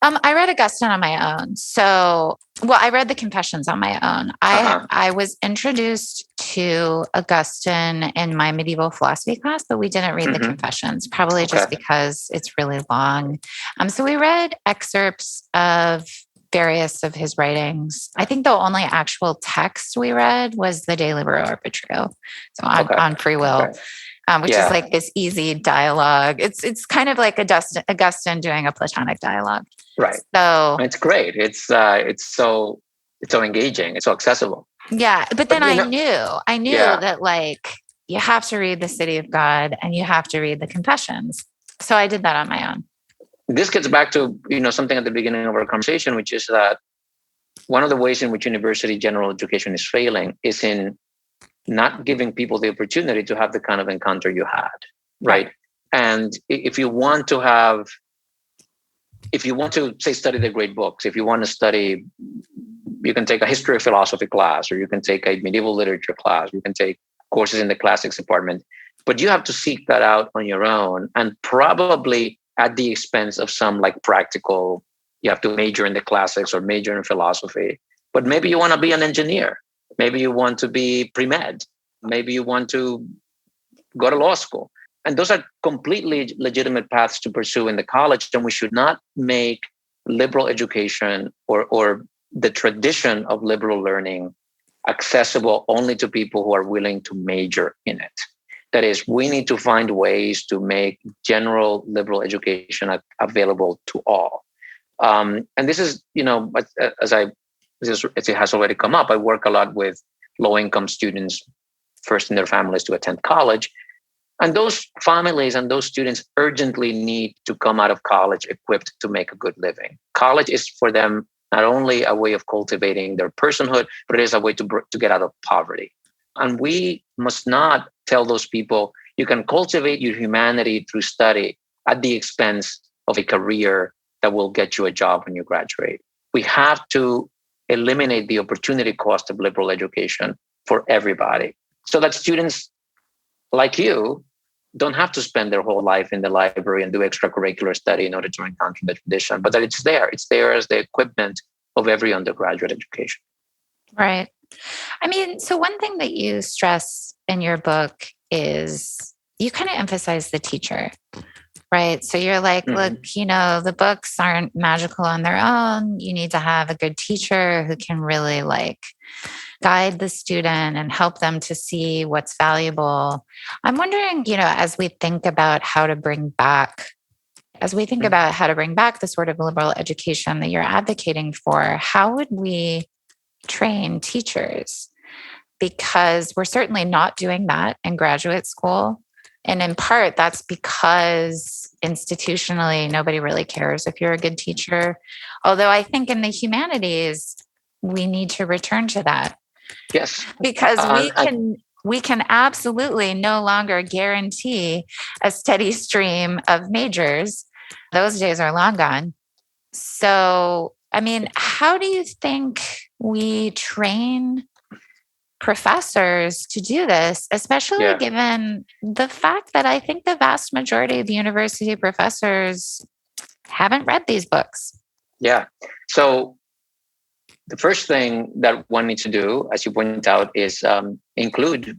I read Augustine on my own. So, I read the Confessions on my own. I was introduced to Augustine in my medieval philosophy class, but we didn't read the Confessions, probably just because it's really long. So we read excerpts of various of his writings. I think the only actual text we read was the De Libero Arbitrio, so on free will. Which is like this easy dialogue. It's kind of like Augustine doing a Platonic dialogue. Right. So it's great. It's so engaging. It's so accessible. Yeah. But then I knew that like you have to read The City of God and you have to read the Confessions. So I did that on my own. This gets back to, something at the beginning of our conversation, which is that one of the ways in which university general education is failing is in not giving people the opportunity to have the kind of encounter you had, right? And if you want to say study the great books, if you want to study, you can take a history of philosophy class, or you can take a medieval literature class, you can take courses in the classics department, but you have to seek that out on your own, and probably at the expense of some like practical, you have to major in the classics or major in philosophy, but maybe you want to be an engineer. Maybe you want to be pre-med. Maybe you want to go to law school. And those are completely legitimate paths to pursue in the college. And we should not make liberal education or the tradition of liberal learning accessible only to people who are willing to major in it. That is, we need to find ways to make general liberal education available to all. And this is, as it has already come up, I work a lot with low-income students, first in their families to attend college. And those families and those students urgently need to come out of college equipped to make a good living. College is for them not only a way of cultivating their personhood, but it is a way to get out of poverty. And we must not tell those people, you can cultivate your humanity through study at the expense of a career that will get you a job when you graduate. We have to eliminate the opportunity cost of liberal education for everybody, so that students like you don't have to spend their whole life in the library and do extracurricular study in order to encounter the tradition, but that it's there as the equipment of every undergraduate education. Right. I mean, so one thing that you stress in your book is you kind of emphasize the teacher, right? So you're like, look, the books aren't magical on their own. You need to have a good teacher who can really like guide the student and help them to see what's valuable. I'm wondering, as we think about how to bring back the sort of liberal education that you're advocating for, how would we train teachers? Because we're certainly not doing that in graduate school. And in part, that's because institutionally, nobody really cares if you're a good teacher. Although I think in the humanities, we need to return to that. Yes. Because we can absolutely no longer guarantee a steady stream of majors. Those days are long gone. So, I mean, how do you think we train professors to do this, especially given the fact that I think the vast majority of university professors haven't read these books? Yeah. So the first thing that one needs to do, as you point out, is include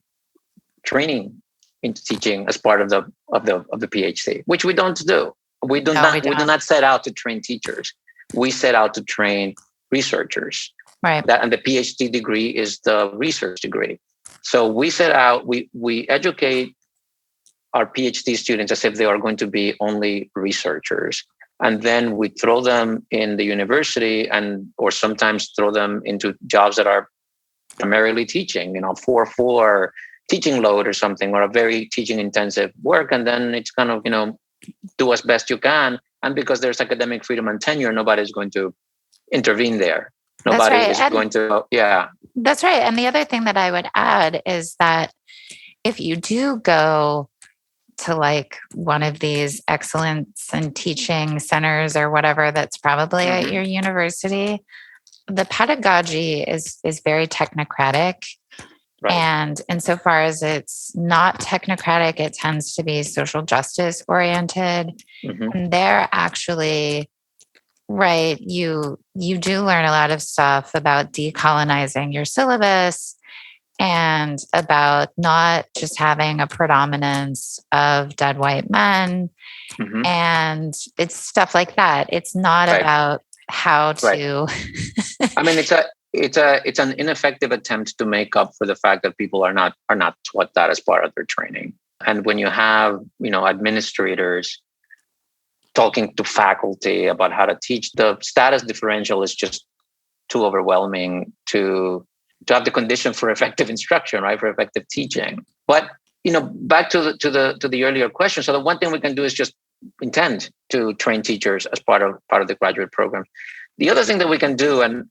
training into teaching as part of the PhD, which we don't do. We do not set out to train teachers. We set out to train researchers. Right. And the PhD degree is the research degree. So we set out, we educate our PhD students as if they are going to be only researchers. And then we throw them in the university or sometimes throw them into jobs that are primarily teaching, 4-4 teaching load or something, or a very teaching intensive work. And then it's kind of, do as best you can. And because there's academic freedom and tenure, nobody's going to intervene there. Nobody is going to, That's right. And the other thing that I would add is that if you do go to like one of these excellence and teaching centers or whatever that's probably at your university, the pedagogy is very technocratic. Right. And insofar as it's not technocratic, it tends to be social justice oriented. And they're actually, right, you do learn a lot of stuff about decolonizing your syllabus and about not just having a predominance of dead white men. And it's stuff like that. It's not about how to. I mean, it's an ineffective attempt to make up for the fact that people are not taught that as part of their training. And when you have, administrators talking to faculty about how to teach, the status differential is just too overwhelming to have the condition for effective instruction, right? For effective teaching. But, back to the earlier question. So the one thing we can do is just intend to train teachers as part of the graduate program. The other thing that we can do, and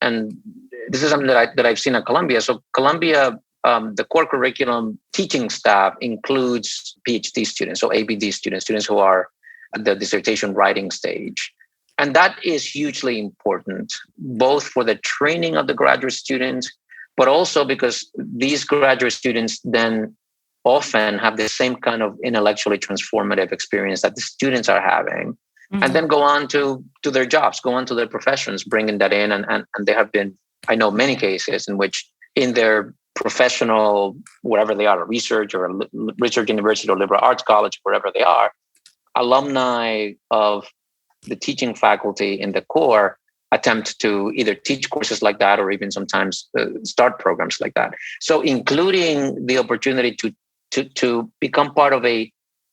this is something that I've seen at Columbia. So Columbia, the core curriculum teaching staff includes PhD students, so ABD students who are at the dissertation writing stage. And that is hugely important, both for the training of the graduate students, but also because these graduate students then often have the same kind of intellectually transformative experience that the students are having. And then go on to their jobs, go on to their professions, bringing that in. And there have been, I know, many cases in which in their professional, wherever they are, research or a research university or liberal arts college, wherever they are, alumni of the teaching faculty in the core attempt to either teach courses like that or even sometimes start programs like that. So including the opportunity to become part of an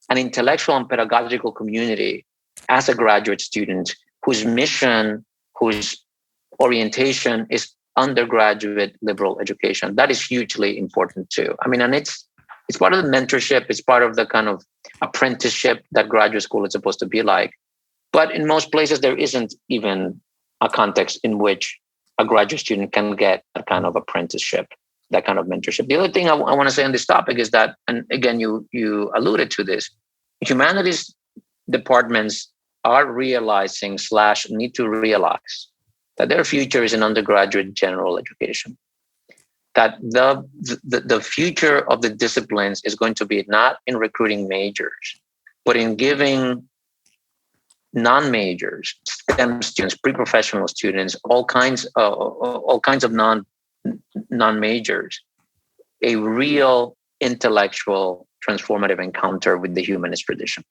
intellectual and pedagogical community as a graduate student whose mission, whose orientation is undergraduate liberal education. That is hugely important too. I mean, and it's part of the mentorship. It's part of the kind of apprenticeship that graduate school is supposed to be like. But in most places, there isn't even a context in which a graduate student can get that kind of apprenticeship, that kind of mentorship. The other thing I want to say on this topic is that, and again, you alluded to this, humanities departments are realizing / need to realize that their future is in undergraduate general education. That the future of the disciplines is going to be not in recruiting majors, but in giving non-majors, STEM students, pre-professional students, all kinds of non-majors, a real intellectual transformative encounter with the humanist tradition.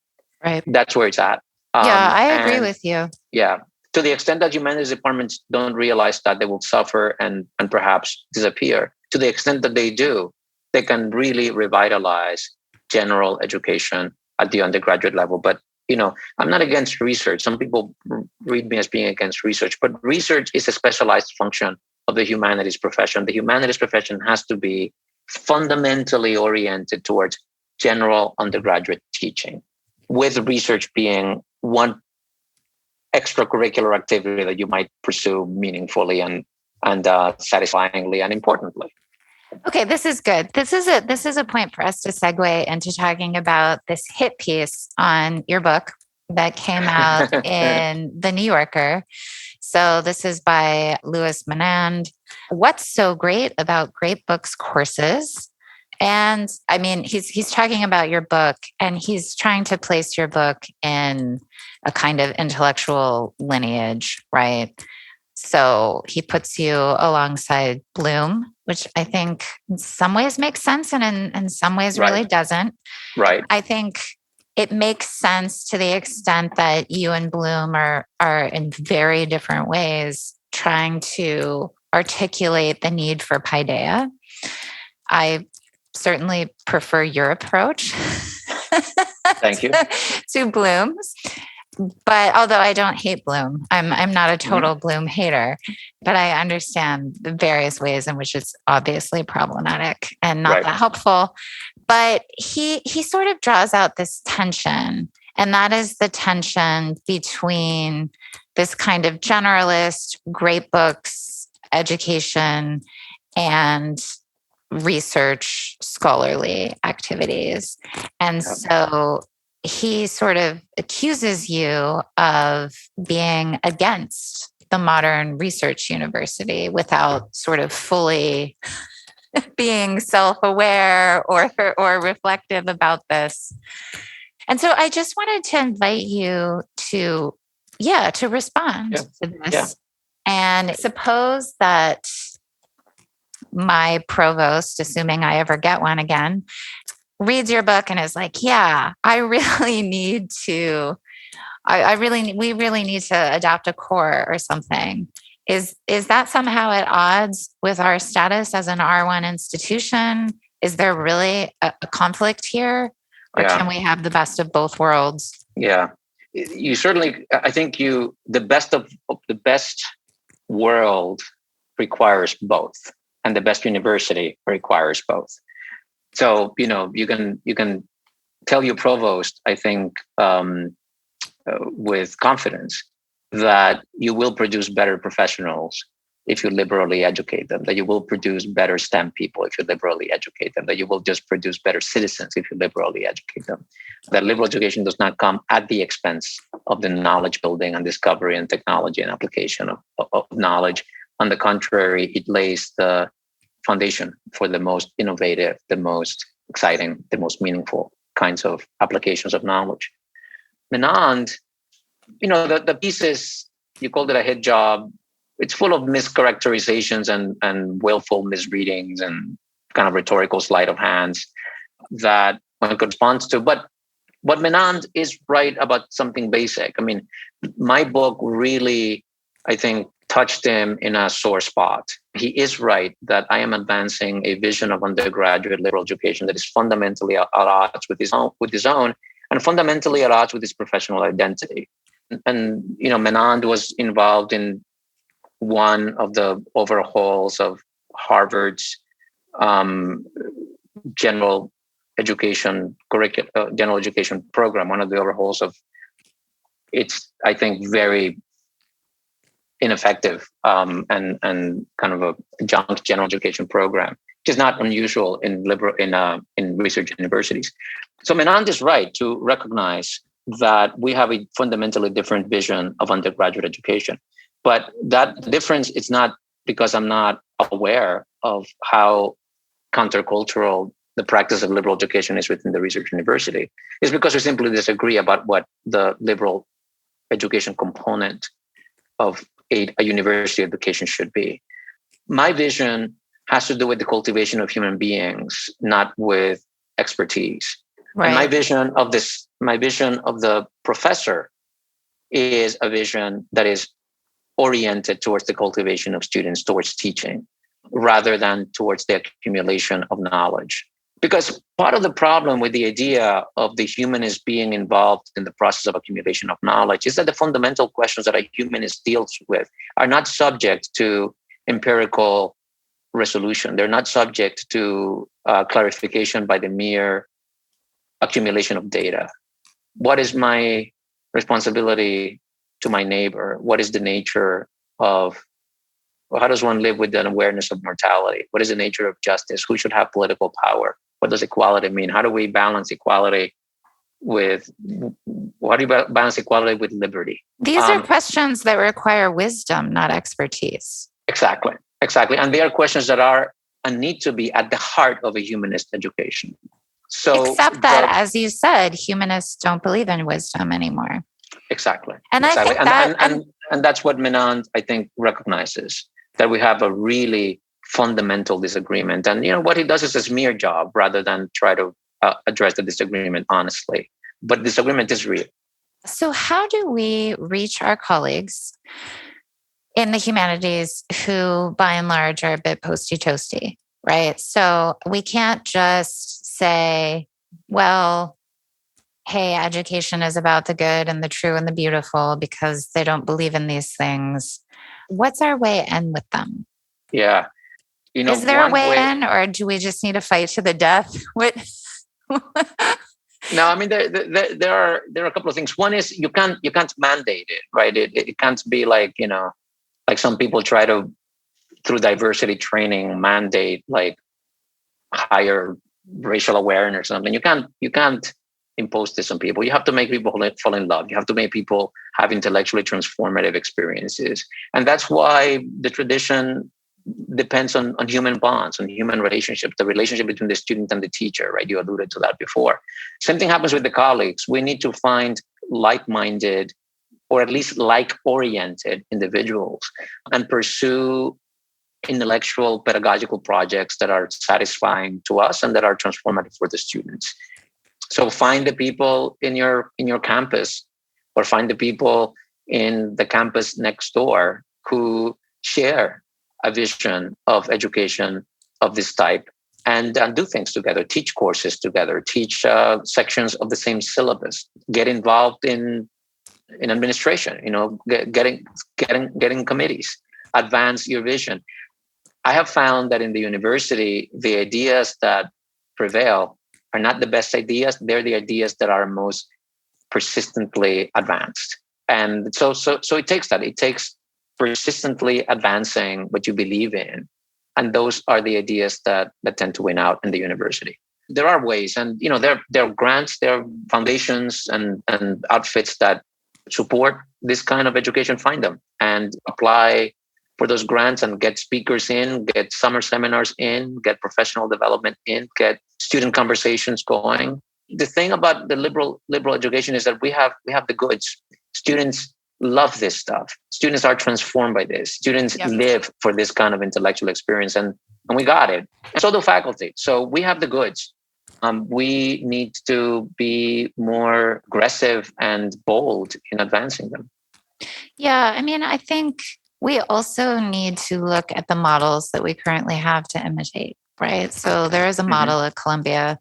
Right. That's where it's at. I agree with you. Yeah. To the extent that humanities departments don't realize that, they will suffer and perhaps disappear. To the extent that they do, they can really revitalize general education at the undergraduate level. But, I'm not against research. Some people read me as being against research, but research is a specialized function of the humanities profession. The humanities profession has to be fundamentally oriented towards general undergraduate teaching, with research being one extracurricular activity that you might pursue meaningfully and satisfyingly and importantly. Okay, this is good. This is a point for us to segue into talking about this hit piece on your book that came out in The New Yorker. So this is by Louis Menand. What's so great about Great Books courses? And I mean, he's talking about your book, and he's trying to place your book in a kind of intellectual lineage, right? So he puts you alongside Bloom, which I think in some ways makes sense and in some ways really doesn't. Right. I think it makes sense to the extent that you and Bloom are in very different ways trying to articulate the need for paideia. I certainly prefer your approach. Thank you. To Bloom's. But although I don't hate Bloom, I'm not a total Bloom hater, but I understand the various ways in which it's obviously problematic and not that helpful. But he sort of draws out this tension, and that is the tension between this kind of generalist, great books, education, and research, scholarly activities. And so he sort of accuses you of being against the modern research university without sort of fully being self-aware or reflective about this. And so I just wanted to invite you to respond to this. Yeah. And suppose that my provost, assuming I ever get one again, reads your book and is like, yeah, I really need to, we really need to adopt a core or something. Is that somehow at odds with our status as an R1 institution? Is there really a conflict here? Or can we have the best of both worlds? Yeah, you certainly, I think the best of the best world requires both, and the best university requires both. So, you can tell your provost, I think, with confidence that you will produce better professionals if you liberally educate them, that you will produce better STEM people if you liberally educate them, that you will just produce better citizens if you liberally educate them. That liberal education does not come at the expense of the knowledge building and discovery and technology and application of knowledge. On the contrary, it lays the foundation for the most innovative, the most exciting, the most meaningful kinds of applications of knowledge. Menand, the pieces, you called it a hit job. It's full of mischaracterizations and willful misreadings and kind of rhetorical sleight of hands that one could respond to. But Menand is right about something basic. I mean, my book really, I think, touched him in a sore spot. He is right that I am advancing a vision of undergraduate liberal education that is fundamentally at odds with his own, and fundamentally at odds with his professional identity. And Menand was involved in one of the overhauls of Harvard's general education program. One of the overhauls of its, I think, very ineffective and kind of a junk general education program, which is not unusual in research universities. So Menand is right to recognize that we have a fundamentally different vision of undergraduate education. But that difference is not because I'm not aware of how countercultural the practice of liberal education is within the research university. It's because we simply disagree about what the liberal education component of a university education should be. My vision has to do with the cultivation of human beings, not with expertise. Right. And my vision of the professor is a vision that is oriented towards the cultivation of students, towards teaching, rather than towards the accumulation of knowledge. Because part of the problem with the idea of the humanist being involved in the process of accumulation of knowledge is that the fundamental questions that a humanist deals with are not subject to empirical resolution. They're not subject to clarification by the mere accumulation of data. What is my responsibility to my neighbor? What is the nature of, well, how does one live with an awareness of mortality? What is the nature of justice? Who should have political power? What does equality mean? How do we balance equality with, how do you balance equality with liberty? These are questions that require wisdom, not expertise. Exactly, exactly. And they are questions that are and need to be at the heart of a humanist education. So, except that, as you said, humanists don't believe in wisdom anymore. Exactly. And exactly. I think that, and that's what Menand, I think, recognizes, that we have a really fundamental disagreement. And what he does is a smear job rather than try to address the disagreement honestly. But disagreement is real. So how do we reach our colleagues in the humanities who, by and large, are a bit posty-toasty, right? So we can't just say, well, hey, education is about the good and the true and the beautiful because they don't believe in these things. What's our way in with them? Yeah. Is there a way in, or do we just need to fight to the death? What? No, I mean there are a couple of things. One is you can't mandate it, right? It can't be like like some people try to, through diversity training, mandate like higher racial awareness or something. You can't impose this on people. You have to make people fall in love. You have to make people have intellectually transformative experiences, and that's why the tradition depends on human bonds, on human relationships, the relationship between the student and the teacher, right? You alluded to that before. Same thing happens with the colleagues. We need to find like-minded, or at least like-oriented individuals and pursue intellectual pedagogical projects that are satisfying to us and that are transformative for the students. So find the people in your campus, or find the people in the campus next door who share a vision of education of this type, and do things together, teach courses together, teach sections of the same syllabus, get involved in administration, getting committees, advance your vision. I have found that in the university, the ideas that prevail are not the best ideas. They're the ideas that are most persistently advanced. And so it takes that. It takes persistently advancing what you believe in. And those are the ideas that tend to win out in the university. There are ways, and there are grants, there are foundations and outfits that support this kind of education. Find them and apply for those grants and get speakers in, get summer seminars in, get professional development in, get student conversations going. The thing about the liberal education is that we have the goods. Students love this stuff. Students are transformed by this. Students live for this kind of intellectual experience, and we got it. And so do faculty. So we have the goods. We need to be more aggressive and bold in advancing them. Yeah, I mean, I think we also need to look at the models that we currently have to imitate, right? So there is a model at Columbia.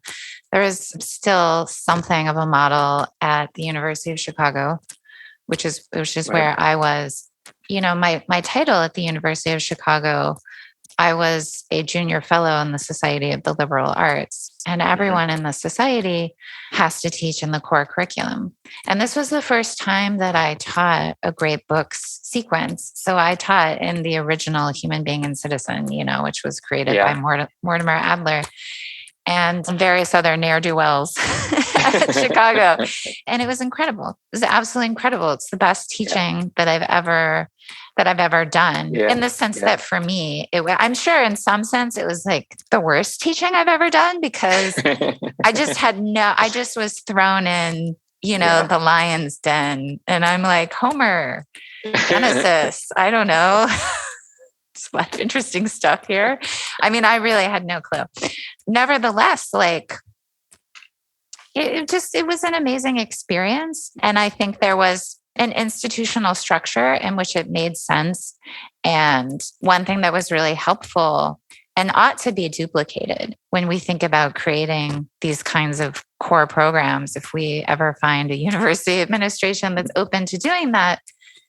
There is still something of a model at the University of Chicago, which is right. Where I was. My title at the University of Chicago, I was a junior fellow in the Society of the Liberal Arts, and everyone in the society has to teach in the core curriculum. And this was the first time that I taught a great books sequence. So I taught in the original Human Being and Citizen, which was created by Mortimer Adler and various other ne'er-do-wells at Chicago. And it was incredible. It was absolutely incredible. It's the best teaching that I've ever done, in the sense that for me, I'm sure in some sense it was like the worst teaching I've ever done, because I just was thrown in, the lion's den, and I'm like, Homer, Genesis, I don't know. It's a lot of interesting stuff here. I mean, I really had no clue. Nevertheless, it was an amazing experience. And I think there was an institutional structure in which it made sense. And one thing that was really helpful and ought to be duplicated when we think about creating these kinds of core programs, if we ever find a university administration that's open to doing that.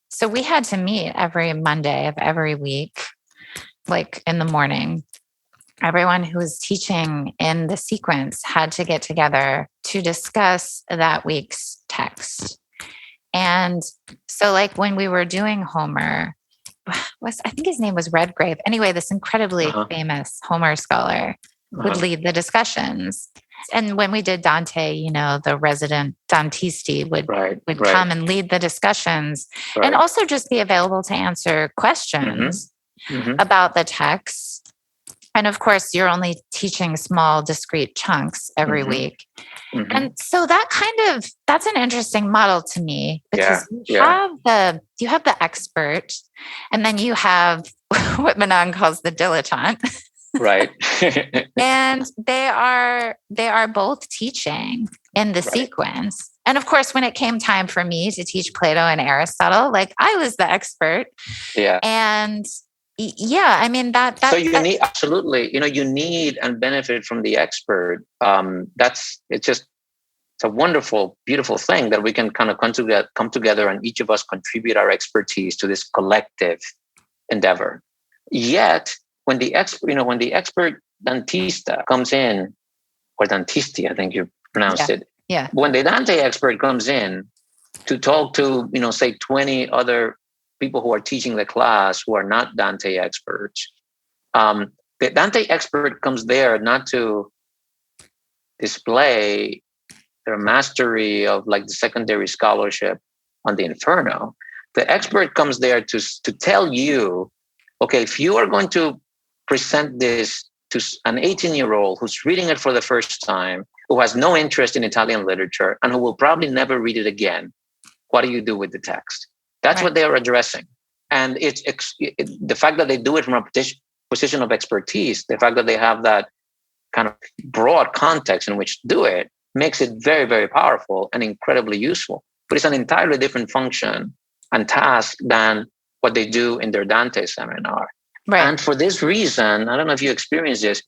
So we had to meet every Monday of every week, like in the morning. Everyone who was teaching in the sequence had to get together to discuss that week's text. And so like when we were doing Homer, I think his name was Redgrave. Anyway, this incredibly famous Homer scholar would lead the discussions. And when we did Dante, the resident Dantisti would come and lead the discussions and also just be available to answer questions about the text. And of course, you're only teaching small, discrete chunks every week. And so that's an interesting model to me, because you have the expert, and then you have what Manon calls the dilettante. Right. And they are both teaching in the sequence. And of course, when it came time for me to teach Plato and Aristotle, like I was the expert. Yeah. And I mean so you need absolutely, you need and benefit from the expert. It's a wonderful, beautiful thing that we can kind of come together and each of us contribute our expertise to this collective endeavor. Yet, when the expert Dantista comes in, or Dantisti, I think you pronounced it. Yeah. When the Dante expert comes in to talk to, say 20 other people who are teaching the class who are not Dante experts, the Dante expert comes there not to display their mastery of like the secondary scholarship on the Inferno. The expert comes there to tell you, okay, if you are going to present this to an 18-year-old who's reading it for the first time, who has no interest in Italian literature, and who will probably never read it again, what do you do with the text? That's what they are addressing. And it's the fact that they do it from a position of expertise, the fact that they have that kind of broad context in which to do it, makes it very, very powerful and incredibly useful. But it's an entirely different function and task than what they do in their Dante seminar. Right. And for this reason, I don't know if you experience this,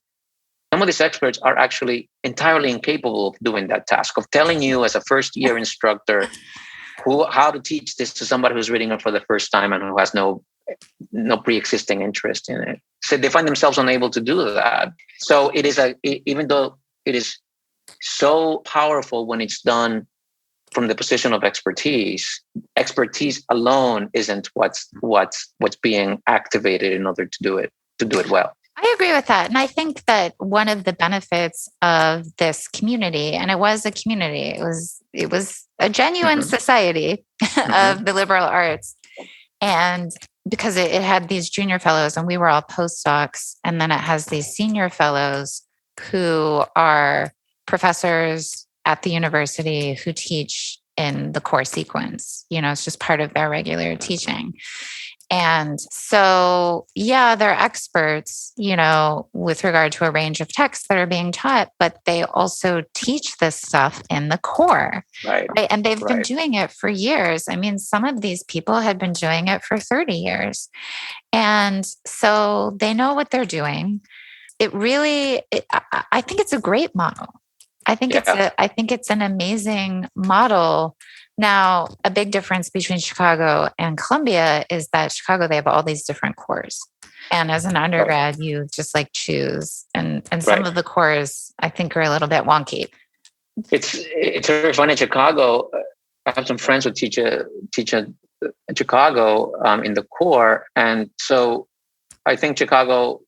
some of these experts are actually entirely incapable of doing that task, of telling you as a first-year instructor how to teach this to somebody who's reading it for the first time and who has no pre-existing interest in it. So they find themselves unable to do that. So it is even though it is so powerful when it's done from the position of expertise alone isn't what's being activated in order to do it well. I agree with that. And I think that one of the benefits of this community, and it was a community, it was a genuine society of the liberal arts. And because it had these junior fellows and we were all postdocs, and then it has these senior fellows who are professors at the university who teach in the core sequence. It's just part of their regular teaching. And so, they're experts, with regard to a range of texts that are being taught, but they also teach this stuff in the core. Right? And they've been doing it for years. I mean, some of these people had been doing it for 30 years. And so they know what they're doing. I think it's a great model. I think it's an amazing model. Now, a big difference between Chicago and Columbia is that Chicago, they have all these different cores. And as an undergrad, you just like choose. And some of the cores, I think, are a little bit wonky. It's very funny. Chicago, I have some friends who teach in Chicago in the core. And so I think Chicago's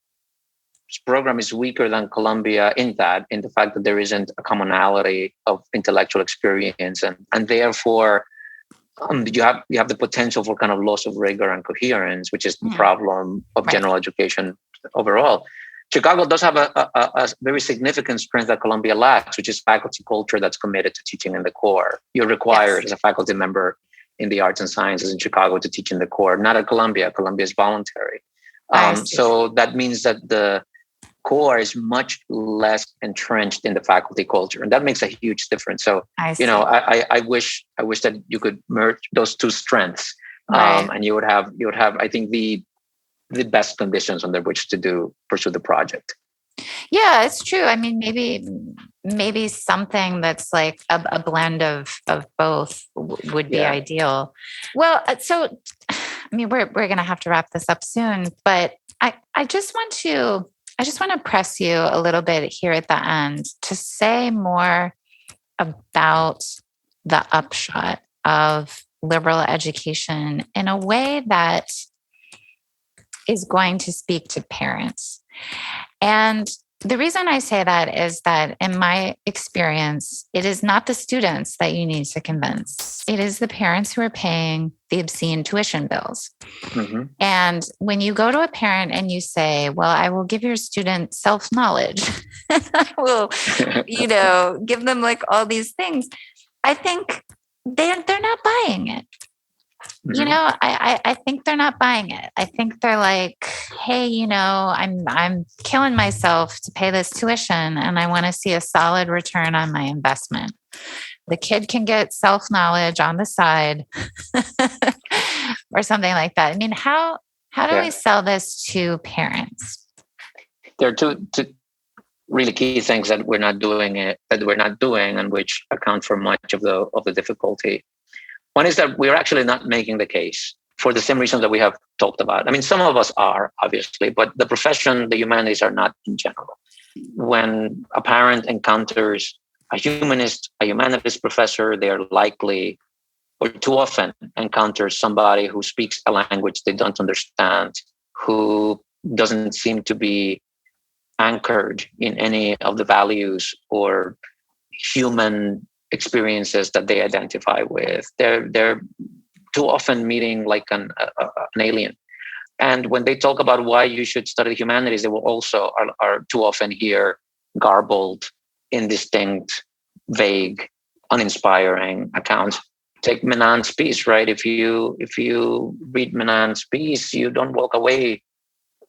program is weaker than Columbia in the fact that there isn't a commonality of intellectual experience, and therefore you have the potential for kind of loss of rigor and coherence, which is the problem of general education overall. Chicago does have a very significant strength that Columbia lacks, which is faculty culture that's committed to teaching in the core. You're required as a faculty member in the arts and sciences in Chicago to teach in the core, not at Columbia. Columbia is voluntary. So that means that the core is much less entrenched in the faculty culture, and that makes a huge difference. So, I wish that you could merge those two strengths, and you would have, I think, the best conditions under which to pursue the project. Yeah, it's true. I mean, maybe something that's like a blend of both would be ideal. Well, so I mean, we're going to have to wrap this up soon, but I just want to press you a little bit here at the end to say more about the upshot of liberal education in a way that is going to speak to parents. And the reason I say that is that in my experience, it is not the students that you need to convince. It is the parents who are paying the obscene tuition bills. Mm-hmm. And when you go to a parent and you say, well, I will give your student self-knowledge, I will, give them like all these things, I think they're not buying it. Mm-hmm. I think they're not buying it. I think they're like, hey, I'm killing myself to pay this tuition and I want to see a solid return on my investment. The kid can get self-knowledge on the side or something like that. I mean, how do we sell this to parents? There are two really key things that we're not doing, and which account for much of the difficulty. One is that we're actually not making the case for the same reasons that we have talked about. I mean, some of us are, obviously, but the profession, the humanities are not in general. When a parent encounters a humanities professor, they're likely, or too often, encounter somebody who speaks a language they don't understand, who doesn't seem to be anchored in any of the values or human experiences that they identify with. They're too often meeting like an alien. And when they talk about why you should study the humanities, they will also are too often here garbled, indistinct, vague, uninspiring accounts. Take Menand's piece, right? If you read Menand's piece, you don't walk away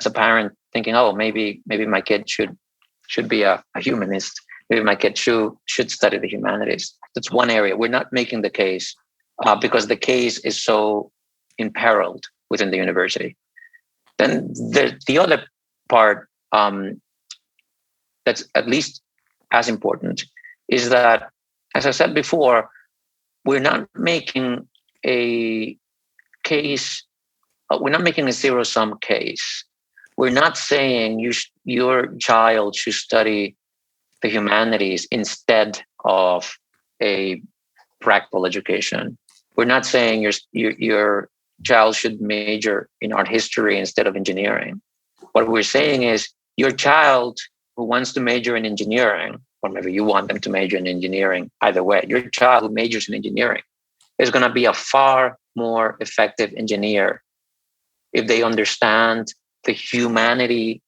as a parent thinking, oh, maybe my kid should be a humanist. Maybe my kid should study the humanities. That's one area. We're not making the case because the case is so imperiled within the university. Then the other part that's at least as important is that, as I said before, we're not making a case. We're not making a zero-sum case. We're not saying your child should study the humanities instead of a practical education. We're not saying your child should major in art history instead of engineering. What we're saying is your child who wants to major in engineering, or maybe you want them to major in engineering, either way, your child who majors in engineering is going to be a far more effective engineer if they understand the humanity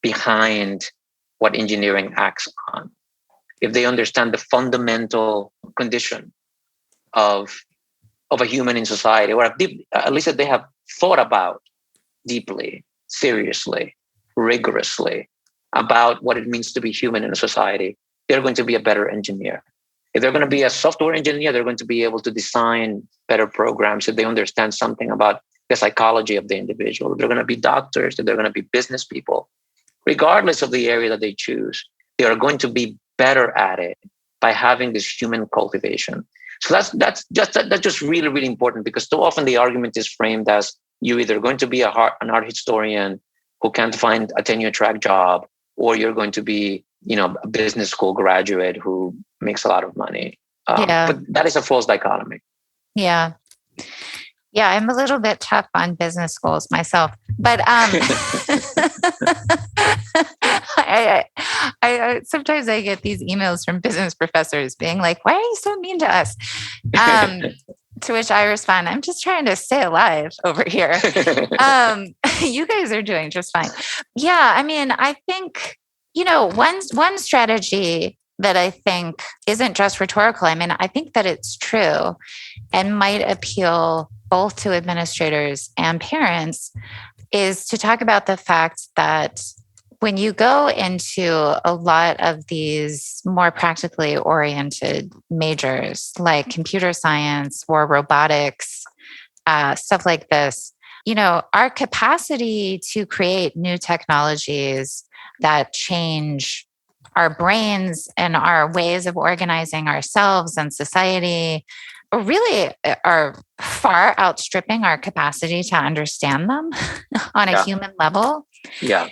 behind what engineering acts on, if they understand the fundamental condition of a human in society, or at least that they have thought about deeply, seriously, rigorously about what it means to be human in a society, they're going to be a better engineer. If they're going to be a software engineer, they're going to be able to design better programs if they understand something about the psychology of the individual. If they're going to be doctors, if they're going to be business people, regardless of the area that they choose, they are going to be better at it by having this human cultivation. So that's just really, really important, because too often the argument is framed as you're either going to be an art historian who can't find a tenure-track job, or you're going to be, a business school graduate who makes a lot of money. But that is a false dichotomy. Yeah. Yeah, I'm a little bit tough on business schools myself, but I sometimes I get these emails from business professors being like, "Why are you so mean to us?" To which I respond, "I'm just trying to stay alive over here. You guys are doing just fine." Yeah, I mean, I think one strategy that I think isn't just rhetorical. I mean, I think that it's true and might appeal both to administrators and parents, is to talk about the fact that when you go into a lot of these more practically oriented majors like computer science or robotics, stuff like this, our capacity to create new technologies that change our brains and our ways of organizing ourselves and society really are far outstripping our capacity to understand them on a human level. Yeah.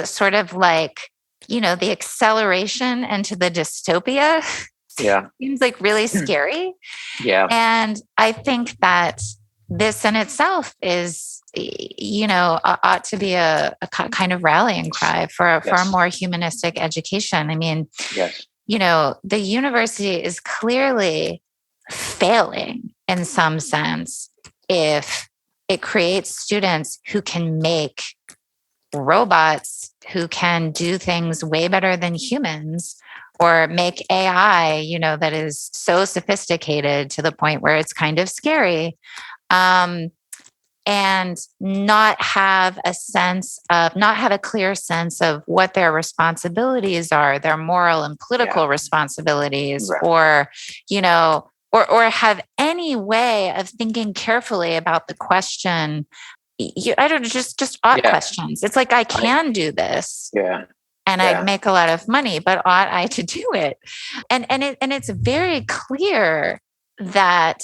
Sort of like, the acceleration into the dystopia Yeah. seems like really scary. Yeah. And I think that this in itself is, ought to be a kind of rallying cry for a more humanistic education. I mean, Yes. The university is clearly failing in some sense if it creates students who can make robots who can do things way better than humans, or make AI, that is so sophisticated to the point where it's kind of scary. And not have a clear sense of what their responsibilities are, their moral and political responsibilities, Right. or have any way of thinking carefully about the question. I don't know, just ought questions. It's like, I can do this. Yeah. And I'd make a lot of money, but ought I to do it? And it's very clear that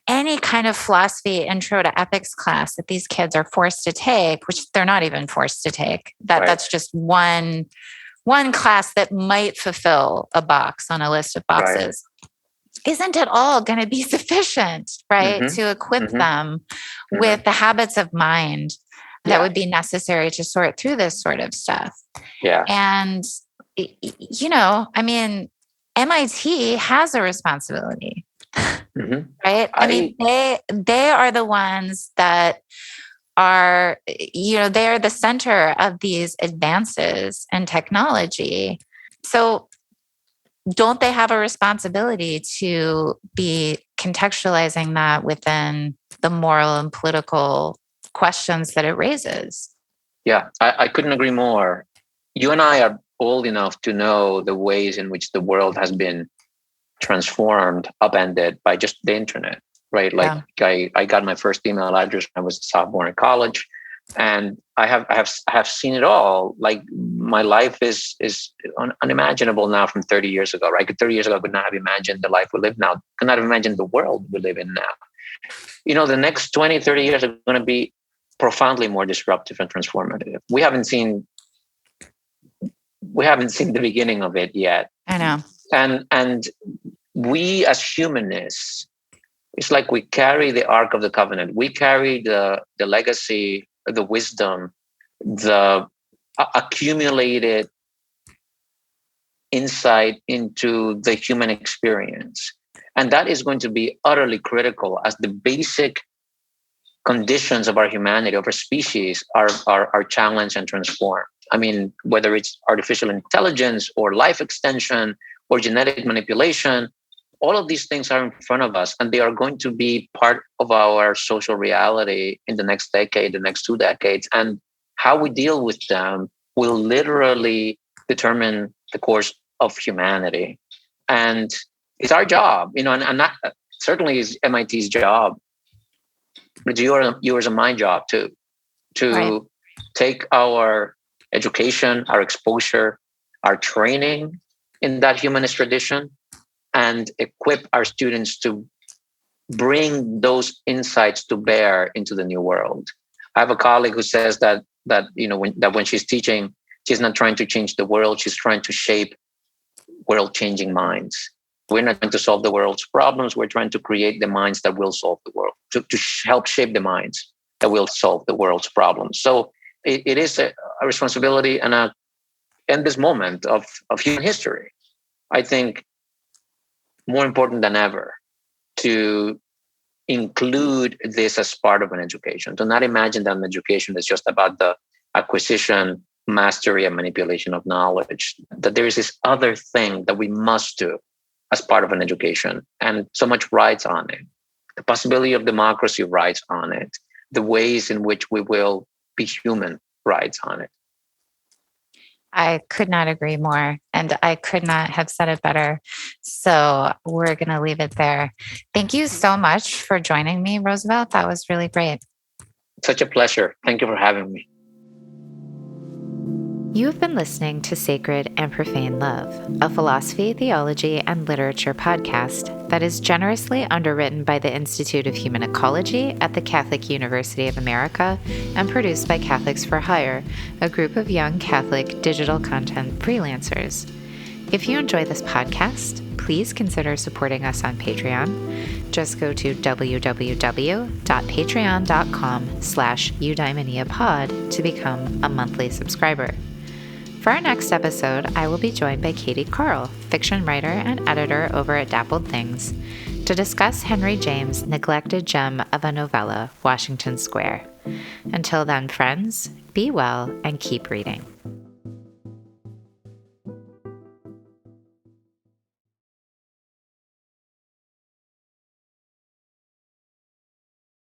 any kind of philosophy intro to ethics class that these kids are forced to take, which they're not even forced to take, that's just one class that might fulfill a box on a list of boxes, isn't at all going to be sufficient, right? To equip them with the habits of mind that would be necessary to sort through this sort of stuff. Yeah. And, I mean, MIT has a responsibility. Right? I mean, they are the ones that are, they're the center of these advances in technology. So don't they have a responsibility to be contextualizing that within the moral and political questions that it raises? Yeah, I couldn't agree more. You and I are old enough to know the ways in which the world has been transformed, upended by just the internet, right? Like I got my first email address when I was a sophomore in college, and I have seen it all. Like, my life is unimaginable now from 30 years ago, right? 30 years ago, I could not have imagined the life we live now. Could not have imagined the world we live in now. The next 20, 30 years are going to be profoundly more disruptive and transformative. We haven't seen the beginning of it yet. I know. And we as humanists, it's like we carry the Ark of the Covenant. We carry the legacy, the wisdom, the accumulated insight into the human experience. And that is going to be utterly critical as the basic conditions of our humanity, of our species, are challenged and transformed. I mean, whether it's artificial intelligence or life extension or genetic manipulation, all of these things are in front of us, and they are going to be part of our social reality in the next decade, the next 2 decades. And how we deal with them will literally determine the course of humanity. And it's our job, and that certainly is MIT's job, but yours and my job too, to take our education, our exposure, our training in that humanist tradition, and equip our students to bring those insights to bear into the new world. I have a colleague who says that when she's teaching, she's not trying to change the world, she's trying to shape world-changing minds. We're not trying to solve the world's problems, we're trying to create the minds that will solve the world, to help shape the minds that will solve the world's problems. So it is a responsibility and in this moment of human history, I think, more important than ever to include this as part of an education, to not imagine that an education is just about the acquisition, mastery, and manipulation of knowledge, that there is this other thing that we must do as part of an education. And so much rides on it. The possibility of democracy rides on it. The ways in which we will be human rides on it. I could not agree more, and I could not have said it better. So we're going to leave it there. Thank you so much for joining me, Roosevelt. That was really great. Such a pleasure. Thank you for having me. You have been listening to Sacred and Profane Love, a philosophy, theology, and literature podcast that is generously underwritten by the Institute of Human Ecology at the Catholic University of America and produced by Catholics for Hire, a group of young Catholic digital content freelancers. If you enjoy this podcast, please consider supporting us on Patreon. Just go to www.patreon.com/eudaimoniapod to become a monthly subscriber. For our next episode, I will be joined by Katie Carl, fiction writer and editor over at Dappled Things, to discuss Henry James' neglected gem of a novella, Washington Square. Until then, friends, be well and keep reading.